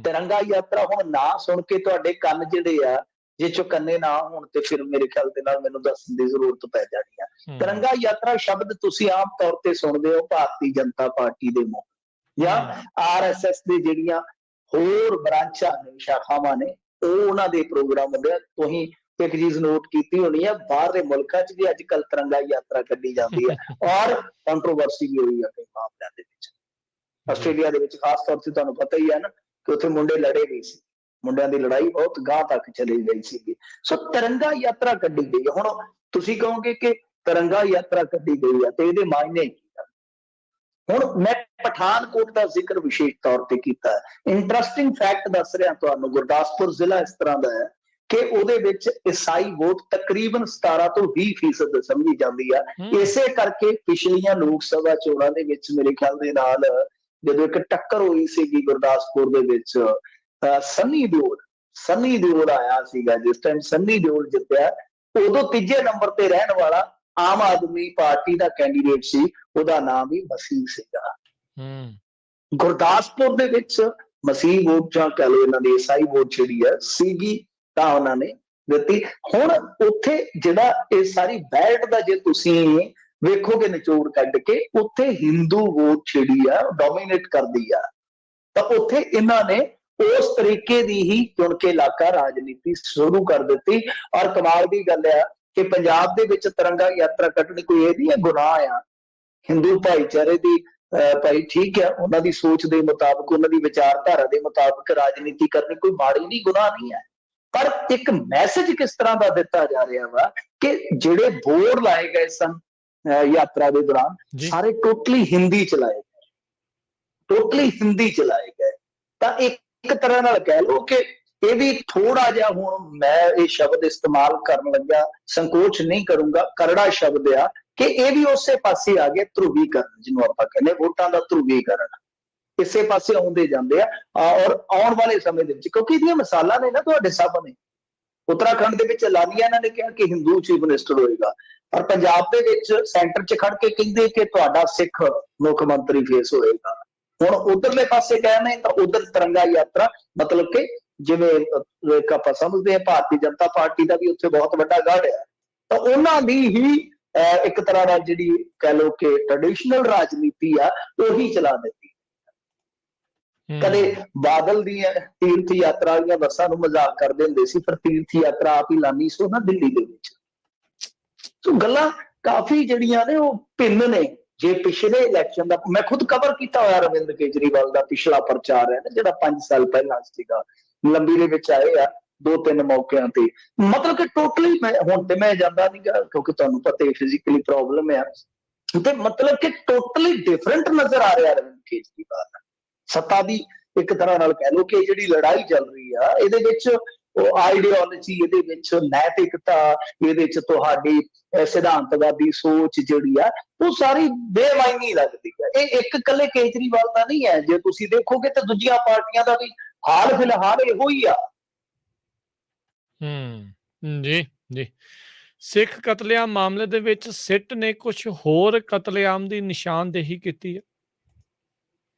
ਤਿਰੰਗਾ ਯਾਤਰਾ ਹੁਣ ਨਾ ਸੁਣ ਕੇ ਤੁਹਾਡੇ ਕੰਨ ਜਿਹੜੇ ਆ ਜੇ ਚੁਕੰਨੇ ਨਾ ਹੋਣ ਤੇ ਫਿਰ ਮੇਰੇ ਖਿਆਲ ਦੇ ਨਾਲ ਮੈਨੂੰ ਦੱਸਣ ਦੀ ਜ਼ਰੂਰਤ ਪੈ ਜਾਣੀ ਆ। ਤਿਰੰਗਾ ਯਾਤਰਾ ਸ਼ਬਦ ਤੁਸੀਂ ਆਮ ਤੌਰ ਤੇ ਸੁਣਦੇ ਹੋ ਭਾਰਤੀ ਜਨਤਾ ਪਾਰਟੀ ਦੇ ਮੂੰਹ ਜਾਂ RSS ਦੇ ਜਿਹੜੀਆਂ ਹੋਰ ਬ੍ਰਾਂਚਾਂ ਨੇ, ਸ਼ਾਖਾਵਾਂ ਨੇ, ਉਹ ਉਹਨਾਂ ਦੇ ਪ੍ਰੋਗਰਾਮ ਹੁੰਦੇ ਆ। ਤੁਸੀਂ ਇੱਕ ਚੀਜ਼ ਨੋਟ ਕੀਤੀ ਹੋਣੀ ਆ, ਬਾਹਰਲੇ ਮੁਲਕਾਂ 'ਚ ਵੀ ਅੱਜ ਕੱਲ੍ਹ ਤਿਰੰਗਾ ਯਾਤਰਾ ਕੱਢੀ ਜਾਂਦੀ ਹੈ ਔਰ ਕੰਟਰੋਵਰਸੀ ਵੀ ਹੋਈ ਹੈ ਕਈ ਮਾਮਲਿਆਂ ਦੇ ਵਿੱਚ। ਆਸਟ੍ਰੇਲੀਆ ਦੇ ਵਿੱਚ ਖਾਸ ਤੌਰ ਤੇ ਤੁਹਾਨੂੰ ਪਤਾ ਹੀ ਹੈ ਨਾ ਕਿ ਉੱਥੇ ਮੁੰਡੇ ਲੜੇ ਗਏ ਸੀ, ਮੁੰਡਿਆਂ ਦੀ ਲੜਾਈ ਬਹੁਤ ਗਾਂਹ ਤੱਕ ਚਲੀ ਗਈ ਸੀਗੀ। ਸੋ ਤਿਰੰਗਾ ਯਾਤਰਾ ਕੱਢੀ ਗਈ ਹੈ। ਹੁਣ ਤੁਸੀਂ ਕਹੋਗੇ ਕਿ ਤਿਰੰਗਾ ਯਾਤਰਾ ਕੱਢੀ ਗਈ ਹੈ ਤੇ ਇਹਦੇ ਮਾਇਨੇ ਕੀ ਹਨ? ਹੁਣ ਮੈਂ ਪਠਾਨਕੋਟ ਦਾ ਜ਼ਿਕਰ ਵਿਸ਼ੇਸ਼ ਤੌਰ ਤੇ ਕੀਤਾ ਹੈ। ਇੰਟਰਸਟਿੰਗ ਫੈਕਟ ਦੱਸ ਰਿਹਾ ਤੁਹਾਨੂੰ, ਗੁਰਦਾਸਪੁਰ ਜ਼ਿਲ੍ਹਾ ਇਸ ਤਰ੍ਹਾਂ ਦਾ ਹੈ ਕਿ ਉਹਦੇ ਵਿੱਚ ਈਸਾਈ ਵੋਟ ਤਕਰੀਬਨ 17 ਤੋਂ 20% ਸਮਝੀ ਜਾਂਦੀ ਆ। ਇਸੇ ਕਰਕੇ ਪਿਛਲੀਆਂ ਲੋਕ ਸਭਾ ਚੋਣਾਂ ਦੇ ਵਿੱਚ ਮੇਰੇ ਖਿਆਲ ਦੇ ਨਾਲ ਜਦੋਂ ਇੱਕ ਟੱਕਰ ਹੋਈ ਸੀਗੀ ਗੁਰਦਾਸਪੁਰ ਦੇ ਵਿੱਚ, ਸੰਨੀ ਦਿਓਲ ਆਇਆ ਸੀਗਾ। ਜਿਸ ਟਾਈਮ ਸੰਨੀ ਦਿਓਲ ਜਿੱਤਿਆ ਉਦੋਂ 3ਜੇ ਨੰਬਰ ਤੇ ਰਹਿਣ ਵਾਲਾ ਆਮ ਆਦਮੀ ਪਾਰਟੀ ਦਾ ਕੈਂਡੀਡੇਟ ਸੀ, ਉਹਦਾ ਨਾਮ ਵੀ ਮਸੀਹ ਸੀਗਾ। ਗੁਰਦਾਸਪੁਰ ਦੇ ਵਿੱਚ ਮਸੀਹ ਵੋਟ ਜਾਂ ਕਹਿ ਲਓ ਇਹਨਾਂ ਦੀ ਈਸਾਈ ਵੋਟ ਜਿਹੜੀ ਹੈ ਸੀਗੀ ਤਾਂ ਉਹਨਾਂ ਨੇ ਦਿੱਤੀ। ਹੁਣ ਉੱਥੇ ਜਿਹੜਾ ਇਹ ਸਾਰੀ ਬੈਲਟ ਦਾ ਜੇ ਤੁਸੀਂ ਵੇਖੋਗੇ ਨਿਚੋੜ ਕੱਢ ਕੇ, ਉੱਥੇ ਹਿੰਦੂ ਵੋਟ ਜਿਹੜੀ ਆ ਡੋਮੀਨੇਟ ਕਰਦੀ ਆ। ਤਾਂ ਉੱਥੇ ਇਹਨਾਂ ਨੇ ਉਸ ਤਰੀਕੇ ਦੀ ਹੀ ਚੁਣ ਕੇ ਇਲਾਕਾ ਰਾਜਨੀਤੀ ਸ਼ੁਰੂ ਕਰ ਦਿੱਤੀ। ਔਰ ਕਮਾਲ ਦੀ ਗੱਲ ਆ ਕਿ ਪੰਜਾਬ ਦੇ ਵਿੱਚ ਤਿਰੰਗਾ ਯਾਤਰਾ ਕੱਢਣੀ ਕੋਈ ਇਹ ਨਹੀਂ ਹੈ ਗੁਨਾਹ ਆ। ਹਿੰਦੂ ਭਾਈਚਾਰੇ ਦੀ ਭਾਈ ਠੀਕ ਹੈ, ਉਹਨਾਂ ਦੀ ਸੋਚ ਦੇ ਮੁਤਾਬਕ, ਉਹਨਾਂ ਦੀ ਵਿਚਾਰਧਾਰਾ ਦੇ ਮੁਤਾਬਕ ਰਾਜਨੀਤੀ ਕਰਨੀ ਕੋਈ ਮਾੜੀ ਨਹੀਂ, ਗੁਨਾਹ ਨਹੀਂ ਹੈ। ਪਰ ਇੱਕ ਮੈਸੇਜ ਕਿਸ ਤਰ੍ਹਾਂ ਦਾ ਦਿੱਤਾ ਜਾ ਰਿਹਾ ਵਾ ਕਿ ਜਿਹੜੇ ਬੋਰਡ ਲਾਏ ਗਏ ਸਨ ਯਾਤਰਾ ਦੇ ਦੌਰਾਨ, ਸਾਰੇ ਟੋਟਲੀ ਹਿੰਦੀ ਚ ਲਾਏ ਗਏ, ਟੋਟਲੀ ਹਿੰਦੀ ਚ ਲਾਏ ਗਏ। ਤਾਂ ਇੱਕ ਤਰ੍ਹਾਂ ਨਾਲ ਕਹਿ ਲਓ ਕਿ ਇਹ ਵੀ ਥੋੜਾ ਜਿਹਾ, ਹੁਣ ਮੈਂ ਇਹ ਸ਼ਬਦ ਇਸਤੇਮਾਲ ਕਰਨ ਲੱਗਿਆ ਸੰਕੋਚ ਨਹੀਂ ਕਰੂੰਗਾ, ਕਰੜਾ ਸ਼ਬਦ ਆ, ਕਿ ਇਹ ਵੀ ਉਸੇ ਪਾਸੇ ਆ ਗਿਆ, ਧਰੂਵੀਕਰਨ ਜਿਹਨੂੰ ਆਪਾਂ ਕਹਿੰਦੇ, ਵੋਟਾਂ ਦਾ ਧਰੂਵੀਕਰਨ ਇਸੇ ਪਾਸੇ ਆਉਂਦੇ ਜਾਂਦੇ ਆ। ਔਰ ਆਉਣ ਵਾਲੇ ਸਮੇਂ ਦੇ ਵਿੱਚ, ਕਿਉਂਕਿ ਇਹਦੀਆਂ ਮਿਸਾਲਾਂ ਨੇ ਨਾ ਤੁਹਾਡੇ ਸਾਹਮਣੇ, ਉੱਤਰਾਖੰਡ ਦੇ ਵਿੱਚ ਐਲਾਨੀਆ ਇਹਨਾਂ ਨੇ ਕਿਹਾ ਕਿ ਹਿੰਦੂ ਚੀਫ ਮਿਨਿਸਟਰ ਹੋਏਗਾ, ਪਰ ਪੰਜਾਬ ਦੇ ਵਿੱਚ ਸੈਂਟਰ 'ਚ ਖੜ ਕੇ ਕਹਿੰਦੇ ਕਿ ਤੁਹਾਡਾ ਸਿੱਖ ਮੁੱਖ ਮੰਤਰੀ ਫੇਸ ਹੋਏਗਾ। ਹੁਣ ਉਧਰਲੇ ਪਾਸੇ ਕਹਿੰਦੇ ਤਾਂ ਉਧਰ ਤਿਰੰਗਾ ਯਾਤਰਾ, ਮਤਲਬ ਕਿ ਜਿਵੇਂ ਆਪਾਂ ਸਮਝਦੇ ਹਾਂ ਭਾਰਤੀ ਜਨਤਾ ਪਾਰਟੀ ਦਾ ਵੀ ਉੱਥੇ ਬਹੁਤ ਵੱਡਾ ਗੜ ਹੈ, ਤਾਂ ਉਹਨਾਂ ਦੀ ਹੀ ਇੱਕ ਤਰ੍ਹਾਂ ਨਾਲ ਜਿਹੜੀ ਕਹਿ ਲਓ ਕਿ ਟ੍ਰੈਡੀਸ਼ਨਲ ਰਾਜਨੀਤੀ ਆ, ਉਹੀ ਚਲਾ ਦਿੱਤੀ। ਕਦੇ ਬਾਦਲ ਦੀਆਂ ਤੀਰਥ ਯਾਤਰਾ ਵਾਲੀਆਂ ਬੱਸਾਂ ਨੂੰ ਮਜ਼ਾਕ ਕਰਦੇ ਹੁੰਦੇ ਸੀ, ਪਰ ਤੀਰਥ ਯਾਤਰਾ ਆਪ ਹੀ ਲਾਨੀ ਸੋ ਨਾ ਦਿੱਲੀ ਦੇ ਵਿੱਚ। ਸੋ ਗੱਲਾਂ ਕਾਫੀ ਜਿਹੜੀਆਂ ਨੇ ਉਹ ਭਿੰਨ ਨੇ। ਜੇ ਪਿਛਲੇ ਇਲੈਕਸ਼ਨ ਦਾ ਮੈਂ ਖੁਦ ਕਵਰ ਕੀਤਾ ਹੋਇਆ, ਅਰਵਿੰਦ ਕੇਜਰੀਵਾਲ ਦਾ ਪਿਛਲਾ ਪ੍ਰਚਾਰ ਹੈ ਨਾ, ਜਿਹੜਾ 5 ਸਾਲ ਪਹਿਲਾਂ ਸੀਗਾ, ਲੰਬੀ ਦੇ ਵਿੱਚ ਆਏ ਆ 2-3 ਮੌਕਿਆਂ ਤੇ, ਮਤਲਬ ਕਿ ਟੋਟਲੀ ਮੈਂ ਹੁਣ ਤੇ ਮੈਂ ਜਾਂਦਾ ਨਹੀਂ ਗਾ, ਕਿਉਂਕਿ ਤੁਹਾਨੂੰ ਪਤਾ ਹੈ ਫਿਜ਼ੀਕਲੀ ਪ੍ਰੋਬਲਮ ਆ, ਤੇ ਮਤਲਬ ਕਿ ਟੋਟਲੀ ਡਿਫਰੈਂਟ ਨਜ਼ਰ ਆ ਰਿਹਾ ਅਰਵਿੰਦ ਕੇਜਰੀਵਾਲ। ਸੱਤਾ ਦੀ ਇੱਕ ਤਰ੍ਹਾਂ ਨਾਲ ਕਹਿ ਲਓ ਕਿ ਜਿਹੜੀ ਲੜਾਈ ਚੱਲ ਰਹੀ ਆ, ਇਹਦੇ ਵਿੱਚ ਉਹ ਆਈਡੀਓਲੋਜੀ, ਇਹਦੇ ਵਿੱਚ ਨੈਤਿਕਤਾ, ਇਹਦੇ ਵਿੱਚ ਤੁਹਾਡੀ ਸਿਧਾਂਤਵਾਦੀ ਸੋਚ ਜਿਹੜੀ ਆ, ਉਹ ਸਾਰੀ ਬੇਮਾਇਨੀ ਲੱਗਦੀ ਹੈ। ਇਹ ਇੱਕ ਇਕੱਲੇ ਕੇਜਰੀਵਾਲ ਦਾ ਨਹੀਂ ਹੈ, ਜੇ ਤੁਸੀਂ ਦੇਖੋਗੇ ਤਾਂ ਦੂਜੀਆਂ ਪਾਰਟੀਆਂ ਦਾ ਵੀ ਹਾਲ ਫਿਲਹਾਲ ਇਹੋ ਹੀ ਆ। ਜੀ ਜੀ। ਸਿੱਖ ਕਤਲੇਆਮ ਮਾਮਲੇ ਦੇ ਵਿੱਚ ਸਿੱਟ ਨੇ ਕੁਝ ਹੋਰ ਕਤਲੇਆਮ ਦੀ ਨਿਸ਼ਾਨਦੇਹੀ ਕੀਤੀ ਹੈ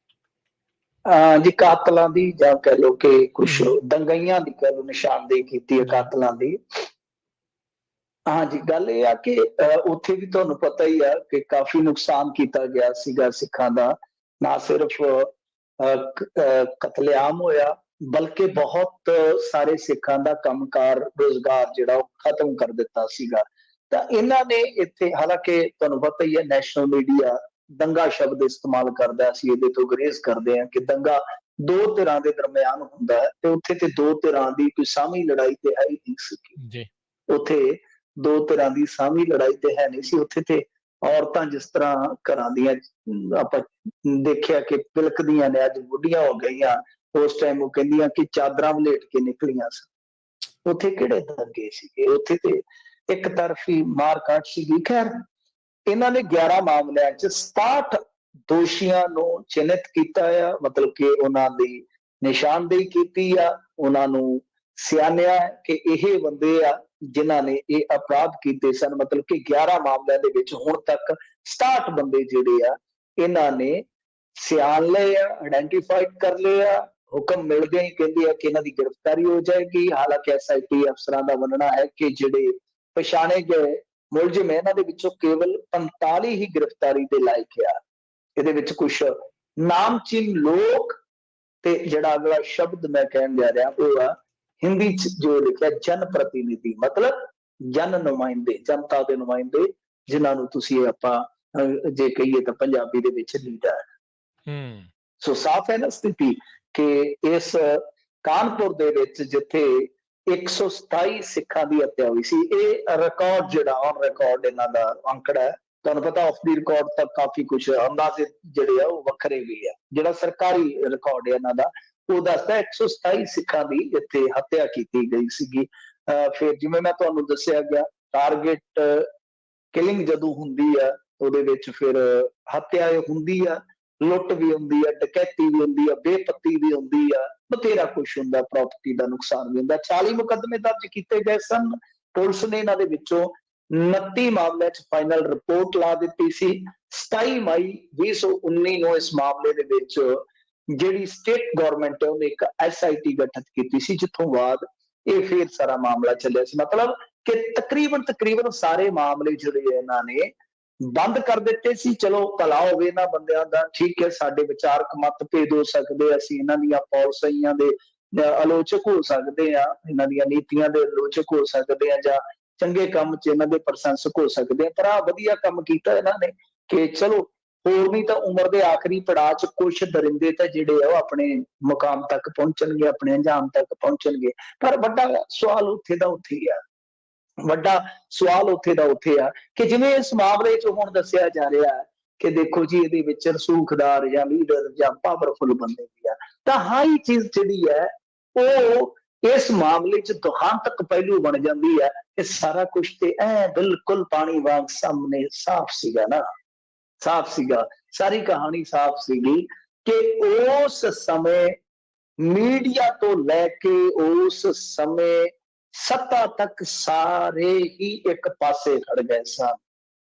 ਜੀ, ਕਾਤਲਾਂ ਦੀ, ਜਾਂ ਕਹਿ ਲਓ ਕਿ ਕੁਛ ਦੰਗਈਆਂ ਦੀ ਕਹਿ ਲਓ ਨਿਸ਼ਾਨਦੇਹੀ ਕੀਤੀ ਹੈ, ਕਾਤਲਾਂ ਦੀ। ਹਾਂਜੀ, ਗੱਲ ਇਹ ਆ ਕਿ ਉੱਥੇ ਵੀ ਤੁਹਾਨੂੰ ਪਤਾ ਹੀ ਆ ਕਿ ਕਾਫੀ ਨੁਕਸਾਨ ਕੀਤਾ ਗਿਆ ਸੀਗਾ ਸਿੱਖਾਂ ਦਾ। ਨਾ ਸਿਰਫ ਕਤਲੇਆਮ ਹੋਇਆ, ਬਲਕਿ ਬਹੁਤ ਸਾਰੇ ਸਿੱਖਾਂ ਦਾ ਕੰਮਕਾਰ, ਰੁਜ਼ਗਾਰ ਜਿਹੜਾ ਉਹ ਖਤਮ ਕਰ ਦਿੱਤਾ ਸੀਗਾ। ਤਾਂ ਇਹਨਾਂ ਨੇ ਇੱਥੇ, ਹਾਲਾਂਕਿ ਤੁਹਾਨੂੰ ਪਤਾ ਹੀ ਹੈ ਨੈਸ਼ਨਲ ਮੀਡੀਆ ਦੰਗਾ ਸ਼ਬਦ ਇਸਤੇਮਾਲ ਕਰਦਾ, ਅਸੀਂ ਇਹਦੇ ਤੋਂ ਗੁਰੇਜ਼ ਕਰਦੇ ਹਾਂ ਕਿ ਦੰਗਾ 2 ਧਿਰਾਂ ਦੇ ਦਰਮਿਆਨ ਹੁੰਦਾ ਹੈ, ਤੇ ਉੱਥੇ ਤੇ 2 ਧਿਰਾਂ ਦੀ ਕੋਈ ਸਾਹਮਣੀ ਲੜਾਈ ਤੇ ਹੈ ਹੀ ਨਹੀਂ ਸੀ। ਉੱਥੇ 2 ਧਿਰਾਂ ਦੀ ਸਾਹਮਣੀ ਲੜਾਈ ਤੇ ਹੈ ਨਹੀਂ ਸੀ। ਉੱਥੇ ਤੇ ਔਰਤਾਂ ਜਿਸ ਤਰ੍ਹਾਂ ਘਰਾਂ ਦੀਆਂ ਆਪਾਂ ਦੇਖਿਆ ਕਿ ਪਿਲਕਦੀਆਂ ਨੇ, ਅੱਜ ਬੁੱਢੀਆਂ ਹੋ ਗਈਆਂ, ਉਸ ਟਾਈਮ ਉਹ ਕਹਿੰਦੀਆਂ ਕਿ ਚਾਦਰਾਂ ਵਲੇਟ ਕੇ ਨਿਕਲੀਆਂ ਸਨ। ਉੱਥੇ ਕਿਹੜੇ ਦੰਗੇ ਸੀਗੇ? ਉੱਥੇ ਤੇ ਇੱਕ ਤਰਫੀ ਮਾਰ ਕਾਟ ਸੀਗੀ। ਖੈਰ, ਇਹਨਾਂ ਨੇ 11 ਮਾਮਲਿਆਂ 'ਚ 67 ਦੋਸ਼ੀਆਂ ਨੂੰ ਚਿੰਨ੍ਹਿਤ ਕੀਤਾ ਆ, ਮਤਲਬ ਕਿ ਉਹਨਾਂ ਦੀ ਨਿਸ਼ਾਨਦੇਹੀ ਕੀਤੀ ਆ, ਉਹਨਾਂ ਨੂੰ ਸਿਆਣਿਆ ਕਿ ਇਹ ਬੰਦੇ ਆ ਜਿਨ੍ਹਾਂ ਨੇ ਇਹ ਅਪਰਾਧ ਕੀਤੇ ਸਨ। ਮਤਲਬ ਕਿ 11 ਮਾਮਲਿਆਂ ਦੇ ਵਿੱਚ ਹੁਣ ਤੱਕ 67 ਬੰਦੇ ਜਿਹੜੇ ਆ ਇਹਨਾਂ ਨੇ ਸਿਆਣ ਲਏ ਆ, ਆਇਡੈਂਟੀਫਾਈਡ ਕਰ ਲਏ ਆ। ਹੁਕਮ ਮਿਲਦੇ ਹੀ ਕਹਿੰਦੇ ਆ ਕਿ ਇਹਨਾਂ ਦੀ ਗ੍ਰਿਫਤਾਰੀ ਹੋ ਜਾਏਗੀ। ਹਾਲਾਂਕਿ SIT ਅਫਸਰਾਂ ਦਾ ਮੰਨਣਾ ਹੈ ਕਿ ਜਿਹੜੇ ਪਛਾਣੇ ਗਏ ਮੁਲਜ਼ਮ ਹੈ, ਇਹਨਾਂ ਦੇ ਵਿੱਚੋਂ ਕੇਵਲ 45 ਹੀ ਗ੍ਰਿਫਤਾਰੀ ਦੇ ਲਾਇਕ ਆ। ਇਹਦੇ ਵਿੱਚ ਕੁਛ ਨਾਮਚੀਨ ਲੋਕ, ਤੇ ਜਿਹੜਾ ਅਗਲਾ ਸ਼ਬਦ ਮੈਂ ਕਹਿਣ ਜਾ ਰਿਹਾ ਉਹ ਆ ਹਿੰਦੀ ਚ ਜੋ ਲਿਖਿਆ ਜਨ ਪ੍ਰਤੀਨਿਧੀ, ਮਤਲਬ ਜਨ ਨੁਮਾਇੰਦੇ, ਜਨਤਾ ਦੇ ਨੁਮਾਇੰਦੇ, ਜਿਨ੍ਹਾਂ ਨੂੰ ਤੁਸੀਂ ਆਪਾਂ ਜੇ ਕਹੀਏ ਤਾਂ ਪੰਜਾਬੀ ਦੇ ਵਿੱਚ ਲੀਡਰ। ਸੋ ਸਾਫ਼ ਹੈ ਨਾ ਸਥਿਤੀ ਕਿ ਇਸ ਕਾਨਪੁਰ ਦੇ ਵਿੱਚ ਜਿੱਥੇ 127 ਸਿੱਖਾਂ ਦੀ ਹੱਤਿਆ ਹੋਈ ਸੀ, ਇਹ ਰਿਕਾਰਡ ਜਿਹੜਾ ਔਨ ਰਿਕਾਰਡ ਇਹਨਾਂ ਦਾ ਅੰਕੜਾ ਹੈ। ਤੁਹਾਨੂੰ ਪਤਾ ਆਫ ਦੀ ਰਿਕਾਰਡ ਤਾਂ ਕਾਫੀ ਕੁਛ ਅੰਦਾਜ਼ੇ ਜਿਹੜੇ ਆ ਉਹ ਵੱਖਰੇ ਵੀ ਆ। ਜਿਹੜਾ ਸਰਕਾਰੀ ਰਿਕਾਰਡ ਹੈ ਇਹਨਾਂ ਦਾ ਉਹ ਦੱਸਦਾ 127 ਸਿੱਖਾਂ ਦੀ ਇੱਥੇ ਹੱਤਿਆ ਕੀਤੀ ਗਈ ਸੀਗੀ। ਫਿਰ ਜਿਵੇਂ ਮੈਂ ਤੁਹਾਨੂੰ ਦੱਸਿਆ ਗਿਆ, ਟਾਰਗੇਟ ਕਿਲਿੰਗ ਜਦੋਂ ਹੁੰਦੀ ਆ ਉਹਦੇ ਵਿੱਚ ਫਿਰ ਹੱਤਿਆ ਹੁੰਦੀ ਆ, ਲੁੱਟ ਵੀ ਹੁੰਦੀ ਆ, ਡਕੈਤੀ ਵੀ ਹੁੰਦੀ ਆ, ਬੇਪੱਤੀ ਵੀ ਹੁੰਦੀ ਆ, ਬਥੇਰਾ ਕੁਛ ਹੁੰਦਾ, ਪ੍ਰਾਪਰਟੀ ਦਾ ਨੁਕਸਾਨ ਵੀ ਹੁੰਦਾ। 40 ਮੁਕੱਦਮੇ ਦਰਜ ਕੀਤੇ ਗਏ ਸਨ। ਪੁਲਿਸ ਨੇ ਇਹਨਾਂ ਦੇ ਵਿੱਚੋਂ 29 ਮਾਮਲਿਆਂ 'ਚ ਫਾਈਨਲ ਰਿਪੋਰਟ ਲਾ ਦਿੱਤੀ ਸੀ। 27 ਮਈ 2019 ਨੂੰ ਇਸ ਮਾਮਲੇ ਦੇ ਵਿੱਚ ਜਿਹੜੀ ਸਟੇਟ ਗਵਰਨਮੈਂਟ ਹੈ ਉਹਨੇ ਇੱਕ SIT ਗਠਿਤ ਕੀਤੀ ਸੀ, ਜਿੱਥੋਂ ਬਾਅਦ ਇਹ ਫਿਰ ਸਾਰਾ ਮਾਮਲਾ ਚੱਲਿਆ ਸੀ। ਮਤਲਬ ਕਿ ਤਕਰੀਬਨ ਸਾਰੇ ਮਾਮਲੇ ਜਿਹੜੇ ਇਹਨਾਂ ਨੇ ਬੰਦ ਕਰ ਦਿੱਤੇ ਸੀ। ਚਲੋ ਭਲਾ ਹੋਵੇ ਇਹਨਾਂ ਬੰਦਿਆਂ ਦਾ, ਠੀਕ ਹੈ, ਸਾਡੇ ਵਿਚਾਰਕ ਮਤਭੇਦ ਹੋ ਸਕਦੇ, ਅਸੀਂ ਇਹਨਾਂ ਦੀਆਂ ਪਾਲਿਸੀਆਂ ਦੇ ਆਲੋਚਕ ਹੋ ਸਕਦੇ ਆ, ਇਹਨਾਂ ਦੀਆਂ ਨੀਤੀਆਂ ਦੇ ਆਲੋਚਕ ਹੋ ਸਕਦੇ ਆ, ਜਾਂ ਚੰਗੇ ਕੰਮ 'ਚ ਇਹਨਾਂ ਦੇ ਪ੍ਰਸ਼ੰਸਕ ਹੋ ਸਕਦੇ ਆ। ਪਰ ਆਹ ਵਧੀਆ ਕੰਮ ਕੀਤਾ ਇਹਨਾਂ ਨੇ ਕਿ ਚਲੋ ਹੋਰ ਨਹੀਂ ਤਾਂ ਉਮਰ ਦੇ ਆਖਰੀ ਪੜਾਅ 'ਚ ਕੁਛ ਦਰਿੰਦੇ ਤਾਂ ਜਿਹੜੇ ਆ ਉਹ ਆਪਣੇ ਮੁਕਾਮ ਤੱਕ ਪਹੁੰਚਣਗੇ, ਆਪਣੇ ਅੰਜਾਮ ਤੱਕ ਪਹੁੰਚਣਗੇ। ਪਰ ਵੱਡਾ ਸਵਾਲ ਉੱਥੇ ਦਾ ਉੱਥੇ ਹੀ ਆ, ਵੱਡਾ ਸਵਾਲ ਉੱਥੇ ਦਾ ਉੱਥੇ ਆ ਕਿ ਜਿਵੇਂ ਇਸ ਮਾਮਲੇ 'ਚ ਹੁਣ ਦੱਸਿਆ ਜਾ ਰਿਹਾ ਹੈ ਕਿ ਦੇਖੋ ਜੀ ਇਹਦੇ ਵਿੱਚ ਰਸੂਖਦਾਰ ਜਾਂ ਲੀਡਰ ਜਾਂ ਪਾਵਰਫੁਲ ਬੰਦੇ ਵੀ ਆ, ਤਾਂ ਹਾਈ ਚੀਜ਼ ਜਿਹੜੀ ਹੈ ਉਹ ਇਸ ਮਾਮਲੇ 'ਚ ਦੁਖਾਂਤਕ ਪਹਿਲੂ ਬਣ ਜਾਂਦੀ ਹੈ ਕਿ ਸਾਰਾ ਕੁਝ ਤੇ ਐ ਬਿਲਕੁਲ ਪਾਣੀ ਵਾਂਗ ਸਾਹਮਣੇ ਸਾਫ਼ ਸੀਗਾ ਨਾ, ਸਾਫ਼ ਸੀਗਾ, ਸਾਰੀ ਕਹਾਣੀ ਸਾਫ਼ ਸੀਗੀ ਕਿ ਉਸ ਸਮੇਂ ਮੀਡੀਆ ਤੋਂ ਲੈ ਕੇ ਉਸ ਸਮੇਂ ਸੱਤਾ ਤੱਕ ਸਾਰੇ ਹੀ ਇੱਕ ਪਾਸੇ ਖੜ ਗਏ ਸਨ।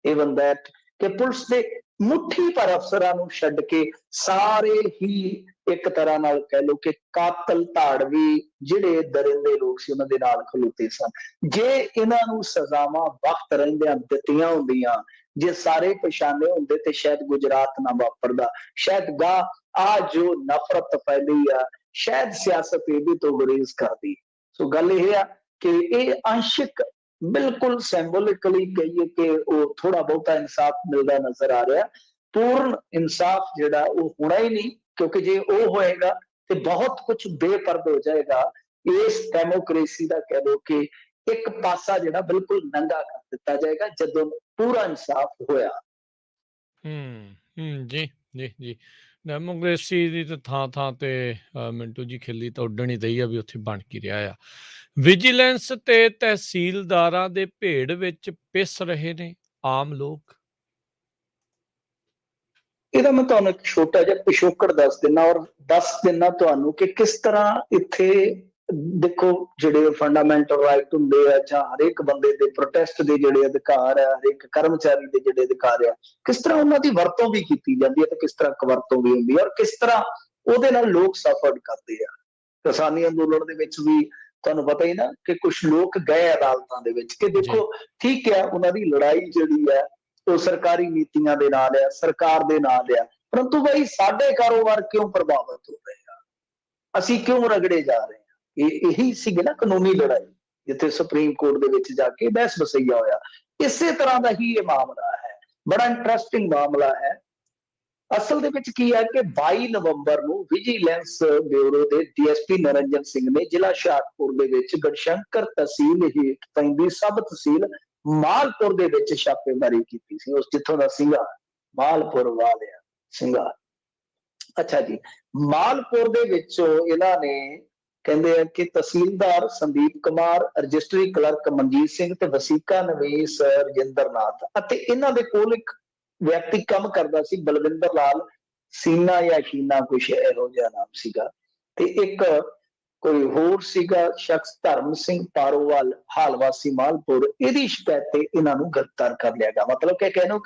ਇਵਨ ਦੈਟ ਕਿ ਪੁਲਿਸ ਦੇ ਮੁੱਠੀ ਭਰ ਅਫਸਰਾਂ ਨੂੰ ਛੱਡ ਕੇ ਸਾਰੇ ਹੀ ਇੱਕ ਤਰ੍ਹਾਂ ਨਾਲ ਕਹਿ ਲਓ ਕਿ ਕਾਤਲ ਧਾੜਵੀ ਜਿਹੜੇ ਦਰਿੰਦੇ ਲੋਕ ਸੀ ਉਹਨਾਂ ਦੇ ਨਾਲ ਖਲੋਤੇ ਸਨ। ਜੇ ਇਹਨਾਂ ਨੂੰ ਸਜ਼ਾਵਾਂ ਵਕਤ ਰਹਿੰਦਿਆਂ ਦਿੱਤੀਆਂ ਹੁੰਦੀਆਂ, ਜੇ ਸਾਰੇ ਪਛਾਣੇ ਹੁੰਦੇ ਤੇ ਸ਼ਾਇਦ ਗੁਜਰਾਤ ਨਾ ਵਾਪਰਦਾ, ਸ਼ਾਇਦ ਗਾਹ ਆ ਜੋ ਨਫ਼ਰਤ ਫੈਲੀ ਆ, ਸ਼ਾਇਦ ਸਿਆਸਤ ਇਹਦੇ ਤੋਂ ਗੁਰੇਜ਼ ਕਰਦੀ। ਸੋ ਗੱਲ ਇਹ ਆ ਕਿ ਇਹ ਅੰਸ਼ਕ ਬਿਲਕੁਲ ਸਿੰਬੋਲਿਕਲੀ ਕਹੀਏ ਕਿ ਉਹ ਥੋੜਾ ਬਹੁਤਾ ਇਨਸਾਫ ਮਿਲਦਾ ਨਜ਼ਰ ਆ ਰਿਹਾ। ਪੂਰਨ ਇਨਸਾਫ ਜਿਹੜਾ ਉਹ ਹੋਣਾ ਹੀ ਨਹੀਂ, ਕਿਉਂਕਿ ਜੇ ਉਹ ਹੋਏਗਾ ਤੇ ਬਹੁਤ ਕੁਝ ਬੇਪਰਦ ਹੋ ਜਾਏਗਾ। ਇਸ ਡੈਮੋਕ੍ਰੇਸੀ ਦਾ ਕਹਿ ਲਓ ਕਿ ਇੱਕ ਪਾਸਾ ਜਿਹੜਾ ਬਿਲਕੁਲ ਨੰਗਾ ਕਰ ਦਿੱਤਾ ਜਾਏਗਾ ਜਦੋਂ ਪੂਰਾ ਇਨਸਾਫ ਹੋਇਆ। ਜੀ ਜੀ ਜੀ ਡੈਮੋਕ੍ਰੇਸੀ ਦੀ ਤਾਂ ਥਾਂ ਥਾਂ ਤੇ ਮਿੰਟੂ ਜੀ ਖਿੱਲੀ ਤਾਂ ਉੱਡਣ ਹੀ ਦਈ ਆ ਵੀ ਉੱਥੇ ਬਣ ਕੀ ਰਿਹਾ ਆ। ਵਿਜੀਲੈਂਸ ਤੇ ਤਹਿਸੀਲਦਾਰਾਂ ਦੇ ਭੇੜ ਵਿੱਚ ਪਿਸ ਰਹੇ ਨੇ ਆਮ ਲੋਕ। ਇਹਦਾ ਮੈਂ ਤੁਹਾਨੂੰ ਇੱਕ ਛੋਟਾ ਜਿਹਾ ਪਿਛੋਕੜ ਦੱਸ ਦਿੰਦਾ ਔਰ ਦੱਸ ਦਿੰਦਾ ਤੁਹਾਨੂੰ ਕਿ ਕਿਸ ਤਰ੍ਹਾਂ ਇੱਥੇ ਦੇਖੋ ਜਿਹੜੇ ਫੰਡਾਮੈਂਟਲ ਰਾਈਟ ਹੁੰਦੇ ਆ ਜਾਂ ਹਰੇਕ ਬੰਦੇ ਦੇ ਪ੍ਰੋਟੈਸਟ ਦੇ ਜਿਹੜੇ ਅਧਿਕਾਰ ਆ, ਹਰੇਕ ਕਰਮਚਾਰੀ ਦੇ ਜਿਹੜੇ ਅਧਿਕਾਰ ਆ, ਕਿਸ ਤਰ੍ਹਾਂ ਉਹਨਾਂ ਦੀ ਵਰਤੋਂ ਵੀ ਕੀਤੀ ਜਾਂਦੀ ਹੈ ਤੇ ਕਿਸ ਤਰ੍ਹਾਂ ਕਵਰਤੋਂ ਵੀ ਹੁੰਦੀ ਹੈ ਔਰ ਕਿਸ ਤਰ੍ਹਾਂ ਉਹਦੇ ਨਾਲ ਲੋਕ ਸਫਰ ਕਰਦੇ ਆ। ਕਿਸਾਨੀ ਅੰਦੋਲਨ ਦੇ ਵਿੱਚ ਵੀ ਤੁਹਾਨੂੰ ਪਤਾ ਹੀ ਨਾ ਕਿ ਕੁਝ ਲੋਕ ਗਏ ਅਦਾਲਤਾਂ ਦੇ ਵਿੱਚ ਕਿ ਦੇਖੋ ਠੀਕ ਹੈ ਉਹਨਾਂ ਦੀ ਲੜਾਈ ਜਿਹੜੀ ਹੈ ਉਹ ਸਰਕਾਰੀ ਨੀਤੀਆਂ ਦੇ ਨਾਲ ਆ, ਸਰਕਾਰ ਦੇ ਨਾਲ ਆ, ਪਰੰਤੂ ਬਈ ਸਾਡੇ ਕਾਰੋਬਾਰ ਕਿਉਂ ਪ੍ਰਭਾਵਿਤ ਹੋ ਰਹੇ ਆ, ਅਸੀਂ ਕਿਉਂ ਰਗੜੇ ਜਾ ਰਹੇ ਹਾਂ। ਇਹੀ ਸੀਗੀ ਨਾ ਕਾਨੂੰਨੀ ਲੜਾਈ ਜਿੱਥੇ ਸੁਪਰੀਮ ਕੋਰਟ ਦੇ ਵਿੱਚ ਜਾ ਕੇ ਬਹਿਸ ਵਸਈਆ ਹੋਇਆ। ਇਸੇ ਤਰ੍ਹਾਂ ਦਾ ਹੀ ਇਹ ਮਾਮਲਾ ਹੈ, ਬੜਾ ਇੰਟਰਸਟਿੰਗ ਮਾਮਲਾ ਹੈ। ਅਸਲ ਦੇ ਵਿੱਚ ਕੀ ਹੈ ਕਿ 22 ਨਵੰਬਰ ਨੂੰ ਵਿਜੀਲੈਂਸ ਬਿਊਰੋ ਦੇ ਡੀਐਸਪੀ ਨਰਿੰਜਨ ਸਿੰਘ ਨੇ ਜ਼ਿਲ੍ਹਾ ਹੁਸ਼ਿਆਰਪੁਰ ਦੇ ਵਿੱਚ ਗੜਸ਼ੰਕਰ ਤਹਿਸੀਲ ਹੇਠ ਪੈਂਦੀ ਸਬ ਤਹਿਸੀਲ ਮਾਲਪੁਰ ਦੇ ਵਿੱਚ ਛਾਪੇਮਾਰੀ ਕੀਤੀ ਸੀ। ਉਸ ਜਿੱਥੋਂ ਦਾ ਸਿੰਘਾ ਮਾਲਪੁਰ ਵਾਲਿਆ ਸਿੰਘਾ। ਅੱਛਾ ਜੀ, ਮਾਲਪੁਰ ਦੇ ਵਿੱਚੋਂ ਇਹਨਾਂ ਨੇ ਕਹਿੰਦੇ ਆ ਕਿ ਤਹਿਸੀਲਦਾਰ ਸੰਦੀਪ ਕੁਮਾਰ, ਰਜਿਸਟਰੀ ਕਲਰਕ ਮਨਜੀਤ ਸਿੰਘ ਤੇ ਵਸੀਕਾ ਨਵੀਸ ਰਜਿੰਦਰ ਨਾਥ ਅਤੇ ਇਹਨਾਂ ਦੇ ਕੋਲ ਇੱਕ ਵਿਅਕਤੀ ਕੰਮ ਕਰਦਾ ਸੀ ਬਲਵਿੰਦਰ ਲਾਲ ਸੀਨਾ ਜਾਂ ਸ਼ੀਨਾ ਕੁਛ ਇਹੋ ਜਿਹਾ ਨਾਮ ਸੀਗਾ ਤੇ ਇੱਕ ਕੋਈ ਹੋਰ ਸੀਗਾ ਸ਼ਖਸ ਧਰਮ ਸਿੰਘ ਪਾਰੋਵਾਲ ਹਾਲਵਾਸੀ ਮਾਲਪੁਰ। ਇਹਦੀ ਸ਼ਿਕਾਇਤ ਤੇ ਇਹਨਾਂ ਨੂੰ ਗ੍ਰਿਫਤਾਰ ਕਰ ਲਿਆ ਗਿਆ। ਮਤਲਬ ਕਿ ਕਹਿਨੂੰ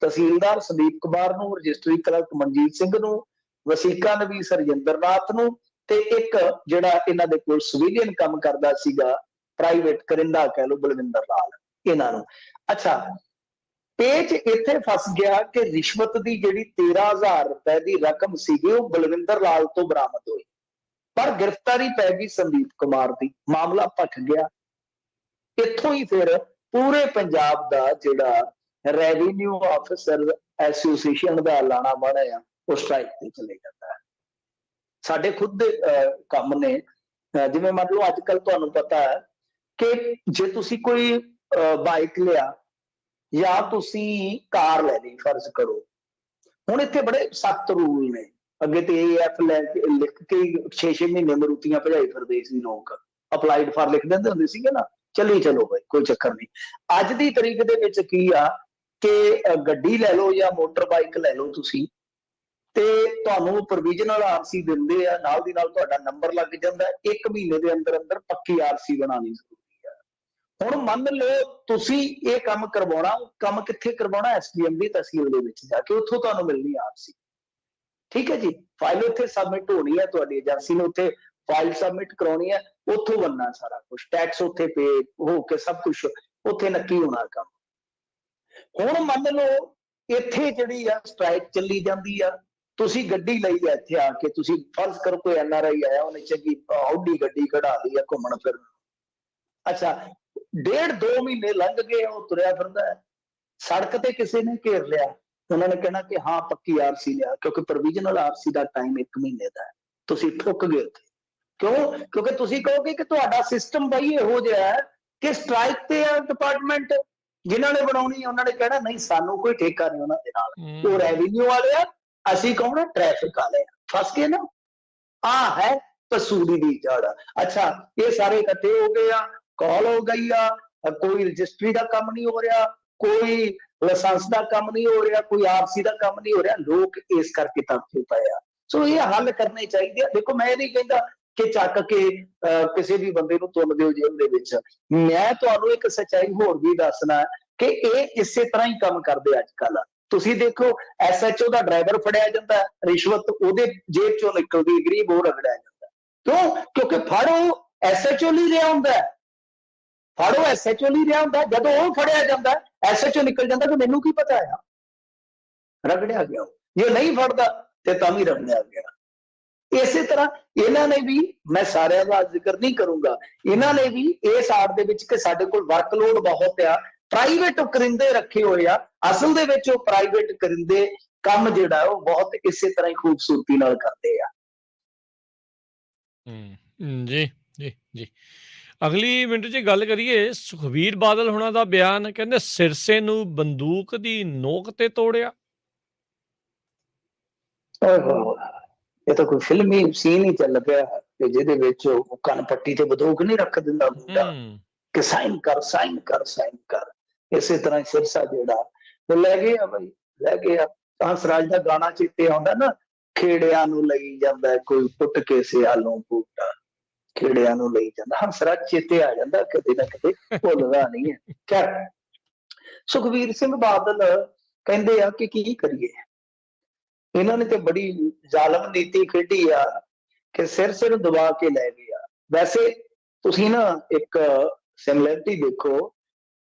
ਤਹਿਸੀਲਦਾਰ ਸੰਦੀਪ ਕੁਮਾਰ ਨੂੰ, ਰਜਿਸਟਰੀ ਕਲਰਕ ਮਨਜੀਤ ਸਿੰਘ ਨੂੰ, ਵਸੀਕਾ ਨਵੀਸ ਰਜਿੰਦਰ ਨਾਥ ਨੂੰ ਤੇ ਇੱਕ ਜਿਹੜਾ ਇਹਨਾਂ ਦੇ ਕੋਲ ਸਿਵਿਲੀਅਨ ਕੰਮ ਕਰਦਾ ਸੀਗਾ ਪ੍ਰਾਈਵੇਟ ਕਰਿੰਦਾ ਕਹਿ ਲਓ ਬਲਵਿੰਦਰ ਲਾਲ, ਇਹਨਾਂ ਨੂੰ। ਅੱਛਾ, ਪੇਚ ਇੱਥੇ ਫਸ ਗਿਆ ਕਿ ਰਿਸ਼ਵਤ ਦੀ ਜਿਹੜੀ 13,000 ਰੁਪਏ ਦੀ ਰਕਮ ਸੀਗੀ ਉਹ ਬਲਵਿੰਦਰ ਲਾਲ ਤੋਂ ਬਰਾਮਦ ਹੋਈ, ਪਰ ਗ੍ਰਿਫਤਾਰੀ ਪੈ ਗਈ ਸੰਦੀਪ ਕੁਮਾਰ ਦੀ। ਮਾਮਲਾ ਭਖ ਗਿਆ। ਇੱਥੋਂ ਹੀ ਫਿਰ ਪੂਰੇ ਪੰਜਾਬ ਦਾ ਜਿਹੜਾ ਰੈਵਨਿਊ ਆਫਿਸਰ ਐਸੋਸੀਏਸ਼ਨ ਦਾ ਐਲਾਨਾ ਬਣਿਆ ਉਹ ਸਟ੍ਰਾਈਕ ਤੇ ਚਲੇ ਜਾਂਦਾ ਹੈ। ਸਾਡੇ ਖੁਦ ਦੇ ਕੰਮ ਨੇ, ਜਿਵੇਂ ਮੰਨ ਲਓ ਅੱਜ ਕੱਲ ਤੁਹਾਨੂੰ ਪਤਾ ਹੈ ਕਿ ਜੇ ਤੁਸੀਂ ਕੋਈ ਬਾਈਕ ਲਿਆ ਜਾਂ ਤੁਸੀਂ ਕਾਰ ਲੈ ਲਈ ਫਰਜ਼ ਕਰੋ, ਹੁਣ ਇੱਥੇ ਬੜੇ ਸਖਤ ਰੂਲ ਨੇ। ਅੱਗੇ ਤੇ AF ਲੈ ਕੇ ਲਿਖ ਕੇ 6-6 ਮਹੀਨੇ ਮਰੂਤੀਆਂ ਭਜਾਈ ਫਿਰਦੇ ਸੀ ਲੋਕ, ਅਪਲਾਈਡ ਫਾਰ ਲਿਖ ਦਿੰਦੇ ਹੁੰਦੇ ਸੀਗੇ ਨਾ, ਚੱਲੀ ਚਲੋ ਬਈ ਕੋਈ ਚੱਕਰ ਨਹੀਂ। ਅੱਜ ਦੀ ਤਰੀਕ ਦੇ ਵਿੱਚ ਕੀ ਆ ਕਿ ਗੱਡੀ ਲੈ ਲਓ ਜਾਂ ਮੋਟਰ ਬਾਈਕ ਲੈ ਲਓ ਤੁਸੀਂ, ਤੇ ਤੁਹਾਨੂੰ ਪ੍ਰੋਵੀਜ਼ਨਲ RC ਦਿੰਦੇ ਆ, ਨਾਲ ਦੀ ਨਾਲ ਤੁਹਾਡਾ ਨੰਬਰ ਲੱਗ ਜਾਂਦਾ। 1 ਮਹੀਨੇ ਦੇ ਅੰਦਰ ਅੰਦਰ ਪੱਕੀ RC ਬਣਾਉਣੀ ਜ਼ਰੂਰੀ ਆ। ਹੁਣ ਮੰਨ ਲਓ ਤੁਸੀਂ ਇਹ ਕੰਮ ਕਰਵਾਉਣਾ, ਕੰਮ ਕਿੱਥੇ ਕਰਵਾਉਣਾ? SDM ਦੀ ਤਹਿਸੀਲ ਦੇ ਵਿੱਚ ਜਾ ਕੇ, ਉੱਥੋਂ ਤੁਹਾਨੂੰ ਮਿਲਣੀ RC। ਠੀਕ ਹੈ ਜੀ, ਫਾਈਲ ਉੱਥੇ ਸਬਮਿਟ ਹੋਣੀ ਹੈ, ਤੁਹਾਡੀ ਏਜੰਸੀ ਨੂੰ ਉੱਥੇ ਫਾਈਲ ਸਬਮਿਟ ਕਰਾਉਣੀ ਹੈ, ਉੱਥੋਂ ਬਣਨਾ ਸਾਰਾ ਕੁਝ, ਟੈਕਸ ਉੱਥੇ ਪੇ ਹੋ ਕੇ ਸਭ ਕੁਝ ਉੱਥੇ ਨੱਕੀ ਹੋਣਾ ਕੰਮ। ਹੁਣ ਮੰਨ ਲਓ ਇੱਥੇ ਜਿਹੜੀ ਆ ਸਟ੍ਰਾਈਕ ਚੱਲੀ ਜਾਂਦੀ ਆ, ਤੁਸੀਂ ਗੱਡੀ ਲਈ ਆ ਇੱਥੇ ਆ ਕੇ, ਤੁਸੀਂ ਫਰਜ਼ ਕਰੋ ਕੋਈ NRI ਆਇਆ, ਉਹਨੇ ਚੰਗੀ ਆਡੀ ਗੱਡੀ ਕਢਾ ਲਈ ਆ ਘੁੰਮਣ ਫਿਰਨ। ਅੱਛਾ, 1.5-2 ਮਹੀਨੇ ਲੰਘ ਗਏ, ਉਹ ਤੁਰਿਆ ਫਿਰਦਾ ਹੈ, ਸੜਕ ਤੇ ਕਿਸੇ ਨੇ ਘੇਰ ਲਿਆ, ਉਹਨਾਂ ਨੇ ਕਹਿਣਾ ਕਿ ਹਾਂ ਪੱਕੀ ਆਰਸੀ ਲਿਆ, ਕਿਉਂਕਿ ਪ੍ਰੋਵੀਜ਼ਨਲ ਆਰਸੀ ਦਾ ਟਾਈਮ 1 ਮਹੀਨੇ ਦਾ ਹੈ। ਤੁਸੀਂ ਠੁੱਕ ਗਏ ਉੱਥੇ। ਕਿਉਂ? ਕਿਉਂਕਿ ਤੁਸੀਂ ਕਹੋਗੇ ਕਿ ਤੁਹਾਡਾ ਸਿਸਟਮ ਬਈ ਇਹੋ ਜਿਹਾ ਹੈ ਕਿ ਸਟ੍ਰਾਈਕ ਤੇ ਆ ਡਿਪਾਰਟਮੈਂਟ, ਜਿਨ੍ਹਾਂ ਨੇ ਬਣਾਉਣੀ ਉਹਨਾਂ ਨੇ ਕਹਿਣਾ ਨਹੀਂ ਸਾਨੂੰ ਕੋਈ ਠੇਕਾ ਨਹੀਂ ਉਹਨਾਂ ਦੇ ਨਾਲ, ਉਹ ਰੈਵਨਿਊ ਵਾਲੇ ਆ, ਅਸੀਂ ਕੌਣ ਆ? ਟ੍ਰੈਫਿਕ ਵਾਲੇ ਆ। ਫਸ ਗਏ ਨਾ। ਆ ਹੈ ਤਸੂਰੀ ਦੀ ਜੜ। ਅੱਛਾ, ਇਹ ਸਾਰੇ ਇਕੱਠੇ ਹੋ ਗਏ ਆ, ਕਾਲ ਹੋ ਗਈ ਆ, ਕੋਈ ਰਜਿਸਟਰੀ ਦਾ ਕੰਮ ਨਹੀਂ ਹੋ ਰਿਹਾ, ਕੋਈ ਲਾਇਸੈਂਸ ਦਾ ਕੰਮ ਨਹੀਂ ਹੋ ਰਿਹਾ, ਕੋਈ ਆਰਸੀ ਦਾ ਕੰਮ ਨਹੀਂ ਹੋ ਰਿਹਾ, ਲੋਕ ਇਸ ਕਰਕੇ ਤੜਫੇ ਪਏ ਆ। ਸੋ ਇਹ ਹੱਲ ਕਰਨੇ ਚਾਹੀਦੇ ਆ। ਦੇਖੋ ਮੈਂ ਨਹੀਂ ਕਹਿੰਦਾ ਕਿ ਚੱਕ ਕੇ ਕਿਸੇ ਵੀ ਬੰਦੇ ਨੂੰ ਤੁੰਨ ਦਿਓ ਜੇਲ੍ਹ ਦੇ ਵਿੱਚ। ਮੈਂ ਤੁਹਾਨੂੰ ਇੱਕ ਸੱਚਾਈ ਹੋਰ ਵੀ ਦੱਸਣਾ ਕਿ ਇਹ ਇਸੇ ਤਰ੍ਹਾਂ ਹੀ ਕੰਮ ਕਰਦੇ ਅੱਜ ਕੱਲ। ਤੁਸੀਂ ਦੇਖੋ SHO ਦਾ ਡਰਾਈਵਰ ਫੜਿਆ ਜਾਂਦਾ, ਰਿਸ਼ਵਤ ਉਹਦੇ ਜੇਬ ਚੋਂ ਨਿਕਲਦੀ, ਗਰੀਬ ਉਹ ਰਗੜਿਆ ਜਾਂਦਾ। ਕਿਉਂ? ਕਿਉਂਕਿ ਫੜੋ SHO ਲਈ ਰਿਹਾ ਹੁੰਦਾ, ਫੜੋ SHO ਲਈ ਰਿਹਾ ਹੁੰਦਾ। ਜਦੋਂ ਉਹ ਫੜਿਆ ਜਾਂਦਾ SHO ਨਿਕਲ ਜਾਂਦਾ ਕਿ ਮੈਨੂੰ ਕੀ ਪਤਾ ਆ, ਰਗੜਿਆ ਗਿਆ। ਜੇ ਨਹੀਂ ਫੜਦਾ ਤੇ ਤਾਂ ਵੀ ਰਗੜਿਆ ਗਿਆ। ਇਸੇ ਤਰ੍ਹਾਂ ਇਹਨਾਂ ਨੇ ਵੀ, ਮੈਂ ਸਾਰਿਆਂ ਦਾ ਜ਼ਿਕਰ ਨਹੀਂ ਕਰੂੰਗਾ, ਇਹਨਾਂ ਨੇ ਵੀ ਇਸ ਆੜ ਦੇ ਵਿੱਚ ਕਿ ਸਾਡੇ ਕੋਲ ਵਰਕਲੋਡ ਬਹੁਤ ਆ, ਪ੍ਰਾਈਵੇਟ ਕਰਿੰਦੇ ਰੱਖੇ ਹੋਏ ਆ। ਅਸਲ ਦੇ ਵਿੱਚ ਉਹ ਪ੍ਰਾਈਵੇਟ ਕਰਿੰਦੇ ਕੰਮ ਜਿਹੜਾ ਉਹ ਬਹੁਤ ਇਸੇ ਤਰ੍ਹਾਂ ਹੀ ਖੂਬਸੂਰਤੀ ਨਾਲ ਕਰਦੇ ਆ। ਜੀ ਜੀ ਜੀ। ਅਗਲੀ ਮਿੰਟ 'ਚ ਗੱਲ ਕਰੀਏ, ਸੁਖਬੀਰ ਬਾਦਲ ਹੋਣਾ ਦਾ ਬਿਆਨ, ਕਹਿੰਦੇ ਸਿਰਸੇ ਨੂੰ ਬੰਦੂਕ ਦੀ ਨੋਕ ਤੇ ਤੋੜਿਆ। ਇਹ ਤਾਂ ਕੋਈ ਫਿਲਮੀ ਸੀਨ ਹੀ ਚੱਲ ਪਿਆ ਕਿ ਜਿਹਦੇ ਵਿੱਚ ਉਹ ਕੰਨ ਪੱਟੀ ਤੇ ਬੰਦੂਕ ਨਹੀਂ ਰੱਖ ਦਿੰਦਾ ਮੁੰਡਾ ਕਿ ਸਾਈਨ ਕਰ ਸਾਈਨ ਕਰ ਸਾਈਨ ਕਰ। ਇਸੇ ਤਰ੍ਹਾਂ ਸਿਰਸਾ ਜਿਹੜਾ ਉਹ ਲੈ ਗਏ ਆ ਬਈ, ਲੈ ਗਏ ਆ। ਹੰਸਰਾਜ ਦਾ ਗਾਣਾ ਚੇਤੇ ਆਉਂਦਾ ਨਾ, ਖੇੜਿਆਂ ਨੂੰ ਲਈ ਜਾਂਦਾ ਕੋਈ ਪੁੱਟ ਕੇ ਸਿਆਲੋਂ ਬੂਟਾ, ਖੇੜਿਆਂ ਨੂੰ ਲਈ ਜਾਂਦਾ। ਹੰਸਰਾਜ ਚੇਤੇ ਆ ਜਾਂਦਾ ਕਦੇ ਨਾ ਕਦੇ, ਭੁੱਲਦਾ ਨਹੀਂ ਹੈ। ਖੈਰ, ਸੁਖਬੀਰ ਸਿੰਘ ਬਾਦਲ ਕਹਿੰਦੇ ਆ ਕਿ ਕੀ ਕਰੀਏ, ਇਹਨਾਂ ਨੇ ਤੇ ਬੜੀ ਜ਼ਾਲਮ ਨੀਤੀ ਖੇਡੀ ਆ ਕਿ ਸਿਰਸੇ ਨੂੰ ਦਬਾ ਕੇ ਲੈ ਗਏ ਆ। ਵੈਸੇ ਤੁਸੀਂ ਨਾ ਇੱਕ ਸਿਮਿਲੈਰਿਟੀ ਦੇਖੋ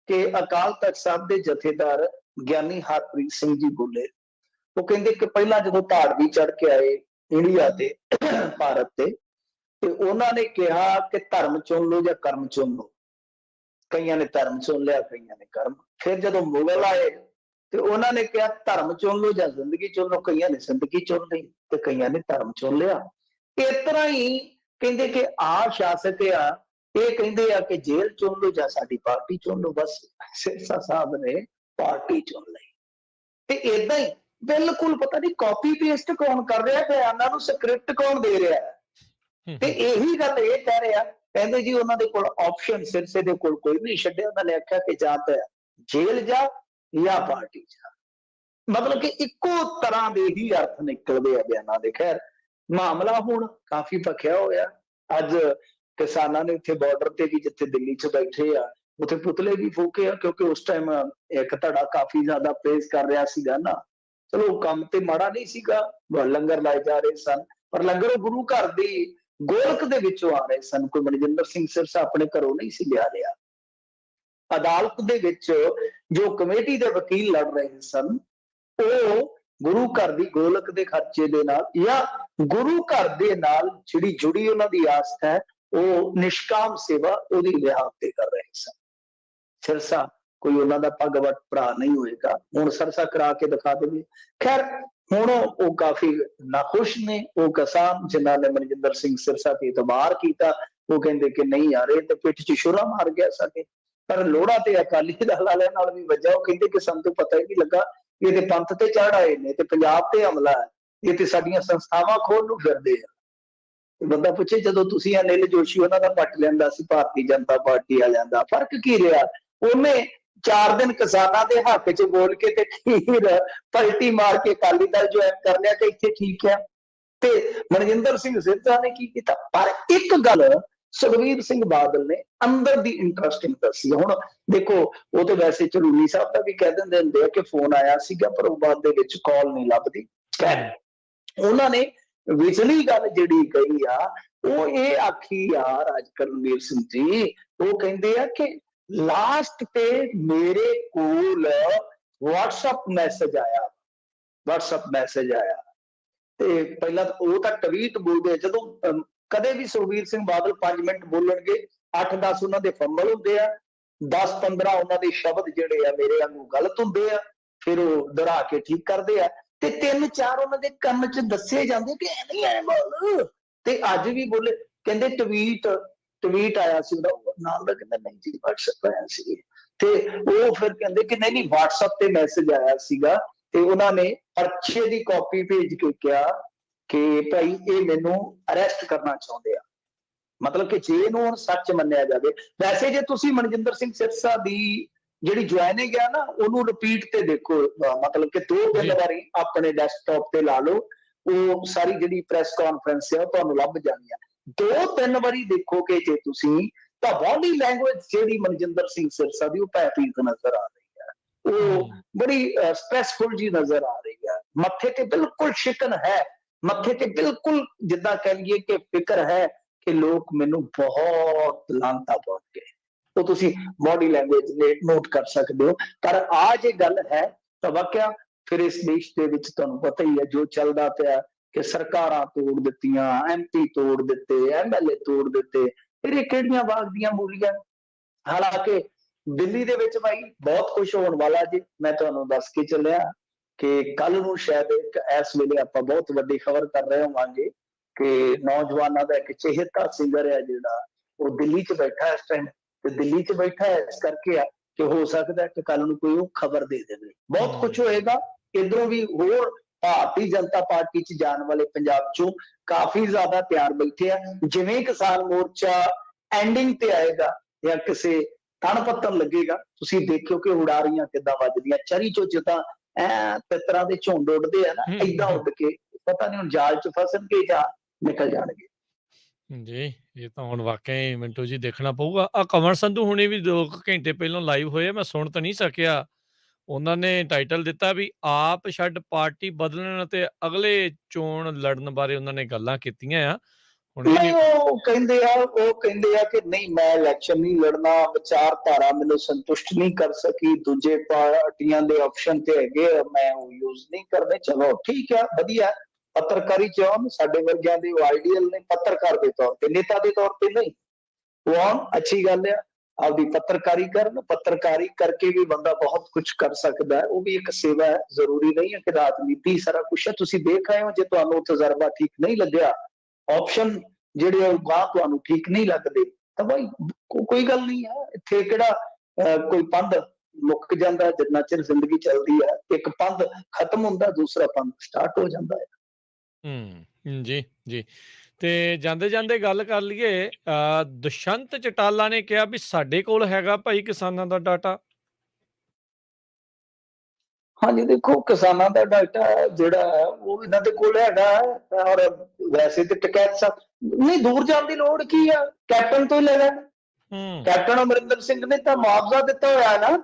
ਕਿ ਅਕਾਲ ਤਖਤ ਸਾਹਿਬ ਦੇ ਜਥੇਦਾਰ ਗਿਆਨੀ ਹਰਪ੍ਰੀਤ ਸਿੰਘ ਜੀ ਬੋਲੇ, ਉਹ ਕਹਿੰਦੇ ਕਿ ਪਹਿਲਾਂ ਜਦੋਂ ਧਾੜਵੀ ਚੜ ਕੇ ਆਏ ਇੰਡੀਆ ਤੇ, ਭਾਰਤ ਤੇ ਉਹਨਾਂ ਨੇ ਕਿਹਾ ਕਿ ਧਰਮ ਚੁਣ ਲਓ ਜਾਂ ਕਰਮ ਚੁਣ ਲਓ। ਕਈਆਂ ਨੇ ਧਰਮ ਚੁਣ ਲਿਆ, ਕਈਆਂ ਨੇ ਕਰਮ। ਫਿਰ ਜਦੋਂ ਮੁਗਲ ਆਏ ਤੇ ਉਹਨਾਂ ਨੇ ਕਿਹਾ ਧਰਮ ਚੁਣ ਲਓ ਜਾਂ ਜ਼ਿੰਦਗੀ ਚੁਣ ਲਓ। ਕਈਆਂ ਨੇ ਜ਼ਿੰਦਗੀ ਚੁਣ ਲਈ ਤੇ ਕਈਆਂ ਨੇ ਧਰਮ ਚੁਣ ਲਿਆ। ਇਸ ਤਰ੍ਹਾਂ ਹੀ ਕਹਿੰਦੇ ਕਿ ਆ ਸ਼ਾਸਕ ਆ, ਇਹ ਕਹਿੰਦੇ ਆ ਕਿ ਜੇਲ੍ਹ ਚੁਣ ਲਓ ਜਾਂ ਸਾਡੀ ਪਾਰਟੀ ਚੁਣ ਲਓ। ਬਸ ਸਿਰਸਾ ਸਾਹਿਬ ਨੇ ਪਾਰਟੀ ਚੁਣ ਲਈ। ਤੇ ਏਦਾਂ ਹੀ ਬਿਲਕੁਲ ਪਤਾ ਨਹੀਂ ਕਾਪੀ ਪੇਸਟ ਕੌਣ ਕਰ ਰਿਹਾ, ਬਿਆਨਾਂ ਨੂੰ ਸਕ੍ਰਿਪਟ ਕੌਣ ਦੇ ਰਿਹਾ। ਤੇ ਇਹੀ ਗੱਲ ਇਹ ਕਹਿ ਰਿਹਾ, ਕਹਿੰਦੇ ਜੀ ਉਹਨਾਂ ਦੇ ਕੋਲ ਆਪਸ਼ਨ ਸਿਰਸੇ ਦੇ ਕੋਲ ਕੋਈ ਨਹੀਂ ਛੱਡਿਆ। ਉਹਨਾਂ ਨੇ ਆਖਿਆ ਕਿ ਜਾਂ ਤਾਂ ਜੇਲ੍ਹ ਜਾ ਜਾਂ ਪਾਰਟੀ ਜਾ। ਮਤਲਬ ਕਿ ਇੱਕੋ ਤਰ੍ਹਾਂ ਦੇ ਹੀ ਅਰਥ ਨਿਕਲਦੇ ਆ ਬਿਆਨਾਂ ਦੇ। ਖੈਰ, ਮਾਮਲਾ ਹੁਣ ਕਾਫੀ ਭਖਿਆ ਹੋਇਆ। ਅੱਜ ਕਿਸਾਨਾਂ ਨੇ ਉੱਥੇ ਬਾਰਡਰ ਤੇ ਵੀ, ਜਿੱਥੇ ਦਿੱਲੀ 'ਚ ਬੈਠੇ ਆ, ਉੱਥੇ ਪੁਤਲੇ ਵੀ ਫੂਕੇ ਆ, ਕਿਉਂਕਿ ਉਸ ਟਾਈਮ ਇੱਕ ਧੜਾ ਕਾਫੀ ਜ਼ਿਆਦਾ ਪ੍ਰੇਜ਼ ਕਰ ਰਿਹਾ ਸੀਗਾ ਨਾ। ਚਲੋ ਕੰਮ ਤੇ ਮਾੜਾ ਨਹੀਂ ਸੀਗਾ, ਲੰਗਰ ਲਾਏ ਜਾ ਰਹੇ ਸਨ, ਪਰ ਲੰਗਰ ਉਹ ਗੁਰੂ ਘਰ ਦੀ ਗੋਲਕ ਦੇ ਵਿੱਚੋਂ ਆ ਰਹੇ ਸਨ। ਕੋਈ ਮਨਜਿੰਦਰ ਸਿੰਘ ਸਿਰਸਾ ਆਪਣੇ ਘਰੋਂ ਨਹੀਂ ਸੀ ਲਿਆ ਰਿਹਾ। ਅਦਾਲਤ ਦੇ ਵਿੱਚ ਜੋ ਕਮੇਟੀ ਦੇ ਵਕੀਲ ਲੜ ਰਹੇ ਸਨ, ਉਹ ਗੁਰੂ ਘਰ ਦੀ ਗੋਲਕ ਦੇ ਖਰਚੇ ਦੇ ਨਾਲ ਜਾਂ ਗੁਰੂ ਘਰ ਦੇ ਨਾਲ ਜਿਹੜੀ ਜੁੜੀ ਉਹਨਾਂ ਦੀ ਆਸਥ ਹੈ, ਉਹ ਨਿਸ਼ਕਾਮ ਸੇਵਾ ਉਹਦੀ ਵਿਆਹ ਤੇ ਕਰ ਰਹੇ ਸਨ। ਸਿਰਸਾ ਕੋਈ ਉਹਨਾਂ ਦਾ ਭਗਵਤ ਭਰਾ ਨਹੀਂ ਹੋਏਗਾ, ਹੁਣ ਸਿਰਸਾ ਕਰਾ ਕੇ ਦਿਖਾ ਦੇਵੇ। ਖੈਰ, ਹੁਣ ਉਹ ਕਾਫੀ ਨਾਖੁਸ਼ ਨੇ। ਉਹ ਕਿਸਾਨ ਜਿਨ੍ਹਾਂ ਨੇ ਮਨਜਿੰਦਰ ਸਿੰਘ ਸਿਰਸਾ ਤੇ ਇਤਬਾਰ ਕੀਤਾ, ਉਹ ਕਹਿੰਦੇ ਕਿ ਨਹੀਂ ਯਾਰ, ਇਹ ਤੇ ਪਿੱਠ 'ਚ ਛੁਰਾ ਮਾਰ ਗਿਆ ਸਾਡੇ। ਪਰ ਲੋੜਾ ਤੇ ਅਕਾਲੀ ਦਲ ਵਾਲਿਆਂ ਨਾਲ ਵੀ ਵੱਜਾ। ਉਹ ਕਹਿੰਦੇ ਕਿ ਸਾਨੂੰ ਪਤਾ ਹੀ ਨਹੀਂ ਲੱਗਾ, ਇਹ ਤੇ ਪੰਥ ਤੇ ਚੜ ਆਏ ਨੇ ਤੇ ਪੰਜਾਬ ਤੇ ਹਮਲਾ ਹੈ, ਇਹ ਤੇ ਸਾਡੀਆਂ ਸੰਸਥਾਵਾਂ ਖੋਲ ਨੂੰ ਫਿਰਦੇ ਆ। ਬੰਦਾ ਪੁੱਛੇ, ਜਦੋਂ ਤੁਸੀਂ ਅਨਿਲ ਜੋਸ਼ੀ ਉਹਨਾਂ ਦਾ ਪੱਟ ਲੈਂਦਾ ਸੀ ਭਾਰਤੀ ਜਨਤਾ ਪਾਰਟੀ ਵਾਲਿਆਂ ਦਾ, ਫਰਕ ਕੀ ਰਿਹਾ? ਉਹਨੇ 4 ਦਿਨ ਕਿਸਾਨਾਂ ਦੇ ਹੱਕ 'ਚ ਬੋਲ ਕੇ ਤੇ ਫਿਰ ਪਲਟੀ ਮਾਰ ਕੇ ਅਕਾਲੀ ਦਲ ਜੁਆਇਨ ਕਰ ਲਿਆ ਕਿ ਇੱਥੇ ਠੀਕ ਆ। ਤੇ ਮਨਜਿੰਦਰ ਸਿੰਘ ਸਿਰਸਾ ਨੇ ਕੀ ਕੀਤਾ? ਪਰ ਇੱਕ ਗੱਲ ਸੁਖਬੀਰ ਸਿੰਘ ਬਾਦਲ ਨੇ ਅੰਦਰ ਦੀ ਇੰਟਰਸਟਿੰਗ ਦੱਸੀ। ਹੁਣ ਦੇਖੋ, ਉਹ ਤੇ ਵੈਸੇ ਝਲੂਨੀ ਸਾਹਿਬ ਦਾ ਵੀ ਕਹਿ ਦਿੰਦੇ ਹੁੰਦੇ ਆ ਕਿ ਫੋਨ ਆਇਆ ਸੀਗਾ, ਪਰ ਉਹ ਬਾਅਦ ਦੇ ਵਿੱਚ ਕਾਲ ਨਹੀਂ ਲੱਭਦੀ। ਉਹਨਾਂ ਨੇ ਵਿਚਲੀ ਗੱਲ ਜਿਹੜੀ ਕਹੀ ਆ, ਉਹ ਇਹ ਆਖੀ ਆ ਰਾਜ ਕਰਨਵੀਰ ਸਿੰਘ ਜੀ, ਉਹ ਕਹਿੰਦੇ ਆ ਕਿ ਲਾਸਟ ਤੇ ਮੇਰੇ ਕੋਲ WhatsApp ਮੈਸੇਜ ਆਇਆ, WhatsApp ਮੈਸੇਜ ਆਇਆ। ਤੇ ਪਹਿਲਾਂ ਉਹ ਤਾਂ ਟਵੀਟ ਬੋਲਦੇ, ਜਦੋਂ ਕਦੇ ਵੀ ਸੁਖਬੀਰ ਸਿੰਘ ਬਾਦਲ 5 ਮਿੰਟ ਬੋਲਣਗੇ, 8-10 ਉਹਨਾਂ ਦੇ ਫੰਬਲ ਹੁੰਦੇ ਆ, 10-15 ਉਹਨਾਂ ਦੇ ਸ਼ਬਦ ਜਿਹੜੇ ਆ ਮੇਰੇ ਵਾਂਗੂ ਗਲਤ ਹੁੰਦੇ ਆ, ਫਿਰ ਉਹ ਦੁਹਰਾ ਕੇ ਠੀਕ ਕਰਦੇ ਆ ਤੇ 3-4 ਉਹਨਾਂ ਦੇ ਕੰਨ 'ਚ ਦੱਸੇ ਜਾਂਦੇ ਕਿ ਐ ਨਹੀਂ ਐ ਬੋਲ ਤੇ ਅੱਜ ਵੀ ਬੋਲੇ ਕਹਿੰਦੇ ਟਵੀਟ ਆਇਆ ਸੀ ਉਹਦਾ ਨਾਲ ਦਾ ਕਹਿੰਦਾ ਨਹੀਂ ਜੀ WhatsApp ਆਇਆ ਸੀ ਤੇ ਉਹ ਫਿਰ ਕਹਿੰਦੇ ਕਿ ਨਹੀਂ ਨਹੀਂ WhatsApp ਤੇ ਮੈਸੇਜ ਆਇਆ ਸੀਗਾ ਤੇ ਉਹਨਾਂ ਨੇ ਪਰਚੇ ਦੀ ਕਾਪੀ ਭੇਜ ਕੇ ਕਿਹਾ ਕਿ ਭਾਈ ਇਹ ਮੈਨੂੰ ਅਰੈਸਟ ਕਰਨਾ ਚਾਹੁੰਦੇ ਆ ਮਤਲਬ ਕਿ ਜੇ ਇਹਨੂੰ ਹੁਣ ਸੱਚ ਮੰਨਿਆ ਜਾਵੇ ਵੈਸੇ ਜੇ ਤੁਸੀਂ ਮਨਜਿੰਦਰ ਸਿੰਘ ਸਿਰਸਾ ਦੀ ਜਿਹੜੀ ਜੁਆਇਨਿੰਗ ਆ ਨਾ ਉਹਨੂੰ ਰਿਪੀਟ ਤੇ ਦੇਖੋ ਮਤਲਬ ਕਿ 2-3 ਜੀ ਵਾਰੀ ਆਪਣੇ ਡੈਸਕਟਾਪ ਤੇ ਲਾ ਲਓ ਉਹ ਸਾਰੀ ਜਿਹੜੀ ਪ੍ਰੈਸ ਕਾਨਫਰੰਸ ਹੈ ਉਹ ਤੁਹਾਨੂੰ ਲੱਭ ਜਾਣੀ ਆ 2-3 ਵਾਰੀ ਦੇਖੋਗੇ ਜੇ ਤੁਸੀਂ ਤਾਂ ਬਾਡੀ ਲੈਂਗੁਏਜ ਜਿਹੜੀ ਮਨਜਿੰਦਰ ਸਿੰਘ ਸਿਰਸਾ ਦੀ ਉਹ ਭੈਭੀਤ ਨਜ਼ਰ ਆ ਰਹੀ ਹੈ ਉਹ ਬੜੀ ਸਟ੍ਰੈਸਫੁਲ ਜੀ ਨਜ਼ਰ ਆ ਰਹੀ ਹੈ ਮੱਥੇ ਤੇ ਬਿਲਕੁਲ ਸ਼ਿਕਨ ਹੈ ਮੱਥੇ ਤੇ ਬਿਲਕੁਲ ਜਿੱਦਾਂ ਕਹਿ ਲਈਏ ਕਿ ਫਿਕਰ ਹੈ ਕਿ ਲੋਕ ਮੈਨੂੰ ਬਹੁਤ ਲਾਂਤਾ ਪਾਉਣਗੇ ਉਹ ਤੁਸੀਂ ਬਾਡੀ ਲੈਂਗੁਏਜ ਨੋਟ ਕਰ ਸਕਦੇ ਹੋ ਪਰ ਆ ਜੇ ਗੱਲ ਹੈ ਤਾਂ ਵਾਕਿਆ ਫਿਰ ਇਸ ਦੇਸ਼ ਦੇ ਵਿੱਚ ਤੁਹਾਨੂੰ ਪਤਾ ਹੀ ਹੈ ਜੋ ਚੱਲਦਾ ਪਿਆ ਕਿ ਸਰਕਾਰਾਂ ਤੋੜ ਦਿੱਤੀਆਂ MP ਤੋੜ ਦਿੱਤੇ MLA ਤੋੜ ਦਿੱਤੇ ਇਹ ਕਿਹੜੀਆਂ ਬਾਗ ਦੀਆਂ ਮੂਲੀਆਂ ਹਾਲਾਂਕਿ ਦਿੱਲੀ ਦੇ ਵਿੱਚ ਭਾਈ ਬਹੁਤ ਕੁਝ ਹੋਣ ਵਾਲਾ ਜੀ ਮੈਂ ਤੁਹਾਨੂੰ ਦੱਸ ਕੇ ਚੱਲਿਆ ਕਿ ਕੱਲ ਨੂੰ ਸ਼ਾਇਦ ਇਸ ਵੇਲੇ ਆਪਾਂ ਬਹੁਤ ਵੱਡੀ ਖਬਰ ਕਰ ਰਹੇ ਹੋਵਾਂਗੇ ਕਿ ਨੌਜਵਾਨਾਂ ਦਾ ਇੱਕ ਚਹੇਤਾ ਸਿੰਗਰ ਹੈ ਜਿਹੜਾ ਉਹ ਦਿੱਲੀ 'ਚ ਬੈਠਾ ਇਸ ਟਾਈਮ ਤੇ ਦਿੱਲੀ 'ਚ ਬੈਠਾ ਇਸ ਕਰਕੇ ਆ ਕਿ ਹੋ ਸਕਦਾ ਕਿ ਕੱਲ ਨੂੰ ਕੋਈ ਉਹ ਖਬਰ ਦੇ ਦੇਵੇ ਬਹੁਤ ਕੁਝ ਹੋਏਗਾ ਇਧਰੋਂ ਵੀ ਹੋਰ ਭਾਰਤੀ ਜਨਤਾ ਪਾਰਟੀ 'ਚ ਜਾਣ ਵਾਲੇ ਪੰਜਾਬ 'ਚੋਂ ਕਾਫੀ ਜ਼ਿਆਦਾ ਤਿਆਰ ਬੈਠੇ ਆ ਜਿਵੇਂ ਕਿਸਾਨ ਮੋਰਚਾ ਐਂਡਿੰਗ ਤੇ ਆਏਗਾ ਜਾਂ ਕਿਸੇ ਤਣ ਪੱਤਣ ਲੱਗੇਗਾ ਤੁਸੀਂ ਦੇਖਿਓ ਕਿ ਉਡਾਰੀਆਂ ਕਿੱਦਾਂ ਵੱਜਦੀਆਂ ਚਰੀ ਚੋ ਜਿੱਦਾਂ ਪਿੱਤਰਾਂ ਦੇ ਝੁੰਡ ਉੱਡਦੇ ਆ ਨਾ ਏਦਾਂ ਉੱਡ ਕੇ ਪਤਾ ਨਹੀਂ ਹੁਣ ਜਾਲ 'ਚ ਫਸਣਗੇ ਜਾਂ ਨਿਕਲ ਜਾਣਗੇ ਜੀ ਇਹ ਤਾਂ ਹੁਣ ਵਾਕਿਆ ਹੀ ਮਿੰਟੂ ਜੀ ਦੇਖਣਾ ਪਊਗਾ ਆ ਕਮਰ ਸੰਧੂ ਹੁਣੇ ਵੀ 2 ਘੰਟੇ ਪਹਿਲਾਂ ਲਾਈਵ ਹੋਏ ਮੈਂ ਸੁਣ ਤਾਂ ਨਹੀਂ ਸਕਿਆ ਉਹਨਾਂ ਨੇ ਟਾਈਟਲ ਦਿੱਤਾ ਵੀ ਆਪ ਛੱਡ ਪਾਰਟੀ ਬਦਲਣ ਅਤੇ ਅਗਲੇ ਚੋਣ ਲੜਨ ਬਾਰੇ ਉਹਨਾਂ ਨੇ ਗੱਲਾਂ ਕੀਤੀਆਂ ਆ ਹੁਣ ਨਹੀਂ ਉਹ ਕਹਿੰਦੇ ਆ ਕਿ ਨਹੀਂ ਮੈਂ ਇਲੈਕਸ਼ਨ ਨਹੀਂ ਲੜਨਾ ਵਿਚਾਰਧਾਰਾ ਮੈਨੂੰ ਸੰਤੁਸ਼ਟ ਨਹੀਂ ਕਰ ਸਕੀ ਦੂਜੇ ਪਾਰਟੀਆਂ ਦੇ ਆਪਸ਼ਨ ਤੇ ਹੈਗੇ ਮੈਂ ਉਹ ਯੂਜ਼ ਨਹੀਂ ਕਰਨੇ ਚਲੋ ਠੀਕ ਆ ਵਧੀਆ ਪੱਤਰਕਾਰੀ ਚਾਹਣ ਸਾਡੇ ਵਰਗਿਆਂ ਦੇ ਆਈਡੀਅਲ ਨੇ ਪੱਤਰਕਾਰ ਦੇ ਤੌਰ ਤੇ ਨੇਤਾ ਦੇ ਤੌਰ ਤੇ ਨਹੀਂ ਉਹ ਅੱਛੀ ਗੱਲ ਆ ਆਪਦੀ ਪੱਤਰਕਾਰੀ ਕਰਨ ਪੱਤਰਕਾਰੀ ਕਰਕੇ ਵੀ ਬੰਦਾ ਬਹੁਤ ਕੁਝ ਕਰ ਸਕਦਾ ਹੈ ਉਹ ਵੀ ਇੱਕ ਸੇਵਾ ਹੈ ਜ਼ਰੂਰੀ ਨਹੀਂ ਹੈ ਕਿ ਰਾਜਨੀਤੀ ਸਾਰਾ ਕੁਛ ਹੈ ਤੁਸੀਂ ਦੇਖ ਰਹੇ ਹੋ ਜੇ ਤੁਹਾਨੂੰ ਤਜਰਬਾ ਠੀਕ ਨਹੀਂ ਲੱਗਿਆ ਆਪਸ਼ਨ ਜਿਹੜੇ ਗਾਹ ਤੁਹਾਨੂੰ ਠੀਕ ਨਹੀਂ ਲੱਗਦੇ ਤਾਂ ਭਾਈ ਕੋਈ ਗੱਲ ਨਹੀਂ ਹੈ ਇੱਥੇ ਕਿਹੜਾ ਕੋਈ ਪੰਧ ਮੁੱਕ ਜਾਂਦਾ ਜਿੰਨਾ ਚਿਰ ਜ਼ਿੰਦਗੀ ਚੱਲਦੀ ਹੈ ਇੱਕ ਪੰਧ ਖਤਮ ਹੁੰਦਾ ਦੂਸਰਾ ਪੰਧ ਸਟਾਰਟ ਹੋ ਜਾਂਦਾ ਹੈ ਜੀ ਜੀ ਤੇ ਜਾਂਦੇ ਜਾਂਦੇ ਗੱਲ ਕਰ ਲਈਏ ਦੁਸ਼ਯੰਤ ਚਟਾਲਾ ਨੇ ਕਿਹਾ ਵੀ ਸਾਡੇ ਕੋਲ ਹੈਗਾ ਭਾਈ ਕਿਸਾਨਾਂ ਦਾ ਡਾਟਾ ਹਾਂਜੀ ਦੇਖੋ ਕਿਸਾਨਾਂ ਦਾ ਡਾਟਾ ਜਿਹੜਾ ਹੈ ਉਹ ਇਹਨਾਂ ਦੇ ਕੋਲ ਹੈਗਾ ਔਰ ਵੈਸੇ ਤੇ ਟਕੈਤ ਸਾਹਿਬ ਨਹੀਂ ਦੂਰ ਜਾਣ ਦੀ ਲੋੜ ਕੀ ਆ ਕੈਪਟਨ ਤੋਂ ਹੀ ਲੈ ਲੈਣ ਕੈਪਟਨ ਅਮਰਿੰਦਰ ਸਿੰਘ ਨੇ ਤਾਂ ਮੁਆਵਜ਼ਾ ਦਿੱਤਾ ਹੋਇਆ ਨਾ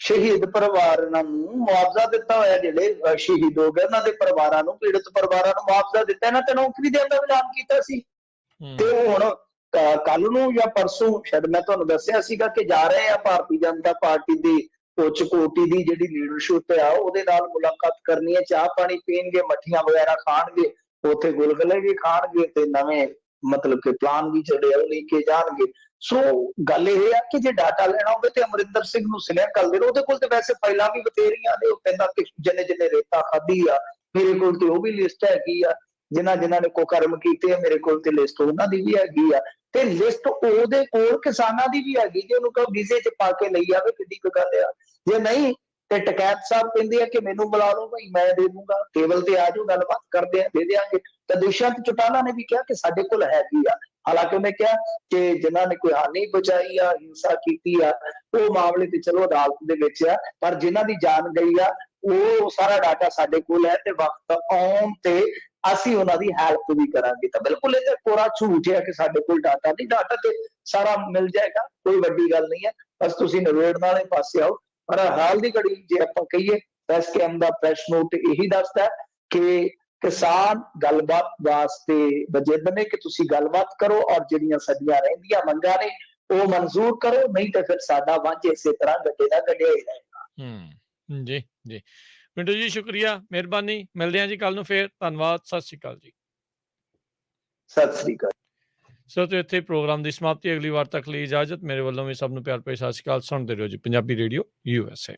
ਸ਼ਹੀਦ ਪਰਿਵਾਰਾਂ ਨੂੰ ਮੁਆਵਜ਼ਾ ਦਿੱਤਾ ਹੋਇਆ ਜਿਹੜੇ ਸ਼ਹੀਦ ਹੋ ਗਏ ਉਹਨਾਂ ਦੇ ਪਰਿਵਾਰਾਂ ਨੂੰ ਪੀੜਤ ਪਰਿਵਾਰਾਂ ਨੂੰ ਮੁਆਵਜ਼ਾ ਦਿੱਤਾ ਇਹਨਾਂ ਤੇ ਨੌਕਰੀ ਦੇਣ ਦਾ ਐਲਾਨ ਕੀਤਾ ਸੀ ਤੇ ਹੁਣ ਕੱਲ ਨੂੰ ਜਾਂ ਪਰਸੋਂ ਸ਼ਾਇਦ ਮੈਂ ਤੁਹਾਨੂੰ ਦੱਸਿਆ ਸੀਗਾ ਕਿ ਜਾ ਰਹੇ ਆ ਭਾਰਤੀ ਜਨਤਾ ਪਾਰਟੀ ਦੀ ਉੱਚ ਕੋਟੀ ਦੀ ਜਿਹੜੀ ਲੀਡਰਸ਼ਿਪ ਆ ਉਹਦੇ ਨਾਲ ਮੁਲਾਕਾਤ ਕਰਨੀ ਹੈ ਚਾਹ ਪਾਣੀ ਪੀਣਗੇ ਮੱਠੀਆਂ ਵਗੈਰਾ ਖਾਣਗੇ ਉੱਥੇ ਗੁਲਗੁਲੇ ਵੀ ਖਾਣਗੇ ਤੇ ਨਵੇਂ ਮਤਲਬ ਕਿ ਪਲਾਨ ਵੀ ਜਿਹੜੇ ਉਹ ਲੈ ਕੇ ਜਾਣਗੇ ਸੋ ਗੱਲ ਇਹ ਆ ਕਿ ਜੇ ਡਾਟਾ ਲੈਣਾ ਹੋਵੇ ਤੇ ਅਮਰਿੰਦਰ ਸਿੰਘ ਨੂੰ ਸਿਲੈਕਟ ਕਰ ਦੇਣ ਉਹਦੇ ਕੋਲ ਤੇ ਵੈਸੇ ਫਾਈਲਾਂ ਵੀ ਬਥੇਰੀਆਂ ਨੇ ਉਹ ਕਹਿੰਦਾ ਕਿ ਜਿੰਨੇ ਰੇਤਾ ਖਾਧੀ ਆ ਮੇਰੇ ਕੋਲ ਤੇ ਉਹ ਵੀ ਲਿਸਟ ਹੈਗੀ ਆ ਜਿਨ੍ਹਾਂ ਨੇ ਕੁਕਰਮ ਕੀਤੇ ਆ ਮੇਰੇ ਕੋਲ ਤੇ ਲਿਸਟ ਉਹਨਾਂ ਦੀ ਵੀ ਹੈਗੀ ਆ ਤੇ ਲਿਸਟ ਉਹਦੇ ਕੋਲ ਕਿਸਾਨਾਂ ਦੀ ਵੀ ਹੈਗੀ ਜੇ ਉਹਨੂੰ ਕਹੋ ਵੀਜ਼ੇ 'ਚ ਪਾ ਕੇ ਲਈ ਆਵੇ ਕਿੱਡੀ ਕੁ ਗੱਲ ਆ ਜੇ ਨਹੀਂ ਤੇ ਟਕੈਤ ਸਾਹਿਬ ਕਹਿੰਦੇ ਆ ਕਿ ਮੈਨੂੰ ਬੁਲਾ ਲਓ ਭਾਈ ਮੈਂ ਦੇ ਦੂੰਗਾ ਟੇਬਲ ਤੇ ਆ ਜਾਓ ਗੱਲਬਾਤ ਕਰਦੇ ਆ ਦੇ ਦਿਆਂਗੇ ਤਾਂ ਦੁਸ਼ਯੰਤ ਚੌਟਾਲਾ ਨੇ ਵੀ ਕਿਹਾ ਕਿ ਸਾਡੇ ਕੋਲ ਹੈਗੀ ਆ ਹਾਲਾਂਕਿ ਉਹਨੇ ਕਿਹਾ ਕਿ ਜਿਨ੍ਹਾਂ ਨੇ ਕੋਈ ਹਾਨੀ ਪਹੁੰਚਾਈ ਆ ਹਿੰਸਾ ਕੀਤੀ ਆ ਉਹ ਮਾਮਲੇ ਤੇ ਚਲੋ ਅਦਾਲਤ ਦੇ ਵਿੱਚ ਆ ਪਰ ਜਿਨ੍ਹਾਂ ਦੀ ਜਾਨ ਗਈ ਆ ਉਹ ਸਾਰਾ ਡਾਟਾ ਸਾਡੇ ਕੋਲ ਹੈ ਤੇ ਵਕਤ ਆਉਣ ਤੇ ਅਸੀਂ ਉਹਨਾਂ ਦੀ ਹੈਲਪ ਵੀ ਕਰਾਂਗੇ ਤਾਂ ਬਿਲਕੁਲ ਇਹ ਤਾਂ ਕੋਰਾ ਝੂਠ ਹੈ ਕਿ ਸਾਡੇ ਕੋਲ ਡਾਟਾ ਨਹੀਂ ਡਾਟਾ ਤੇ ਸਾਰਾ ਮਿਲ ਜਾਏਗਾ ਕੋਈ ਵੱਡੀ ਗੱਲ ਨਹੀਂ ਹੈ ਬਸ ਤੁਸੀਂ ਨਿਬੇੜਨ ਵਾਲੇ ਪਾਸੇ ਆਓ ਪਰ ਹਾਲ ਦੀ ਘੜੀ ਜੇ ਆਪਾਂ ਕਹੀਏ ਐਸਕੇਐਮ ਦਾ ਪ੍ਰੈਸ ਨੋਟ ਇਹੀ ਦੱਸਦਾ ਕਿ ਕਿਸਾਨ ਗੱਲਬਾਤ ਵਾਸਤੇ ਵਜਿੱਦ ਨੇ ਕਿ ਤੁਸੀਂ ਗੱਲਬਾਤ ਕਰੋ ਔਰ ਜਿਹੜੀਆਂ ਸਾਡੀਆਂ ਰਹਿੰਦੀਆਂ ਮੰਗਾਂ ਨੇ ਉਹ ਮਨਜ਼ੂਰ ਕਰੋ ਨਹੀਂ ਤਾਂ ਫਿਰ ਸਾਡਾ ਵਾਂਝ ਇਸੇ ਤਰ੍ਹਾਂ ਗੱਡੇ ਦਾ ਗੱਡਿਆ ਹੀ ਰਹੇਗਾ ਜੀ ਜੀ ਮਿੰਟੂ ਜੀ ਸ਼ੁਕਰੀਆ ਮਿਹਰਬਾਨੀ ਮਿਲਦੇ ਹਾਂ ਜੀ ਕੱਲ ਨੂੰ ਫੇਰ ਧੰਨਵਾਦ ਸਤਿ ਸ਼੍ਰੀ ਅਕਾਲ ਜੀ ਸਤਿ ਸ੍ਰੀ ਅਕਾਲ ਸੋ ਤੇ ਇੱਥੇ ਪ੍ਰੋਗਰਾਮ ਦੀ ਸਮਾਪਤੀ ਅਗਲੀ ਵਾਰ ਤੱਕ ਲਈ ਇਜਾਜ਼ਤ ਮੇਰੇ ਵੱਲੋਂ ਵੀ ਸਭ ਨੂੰ ਪਿਆਰ ਭਰੀ ਸਤਿ ਸ਼੍ਰੀ ਅਕਾਲ ਸੁਣਦੇ ਰਹੋ ਜੀ ਪੰਜਾਬੀ ਰੇਡੀਓ USA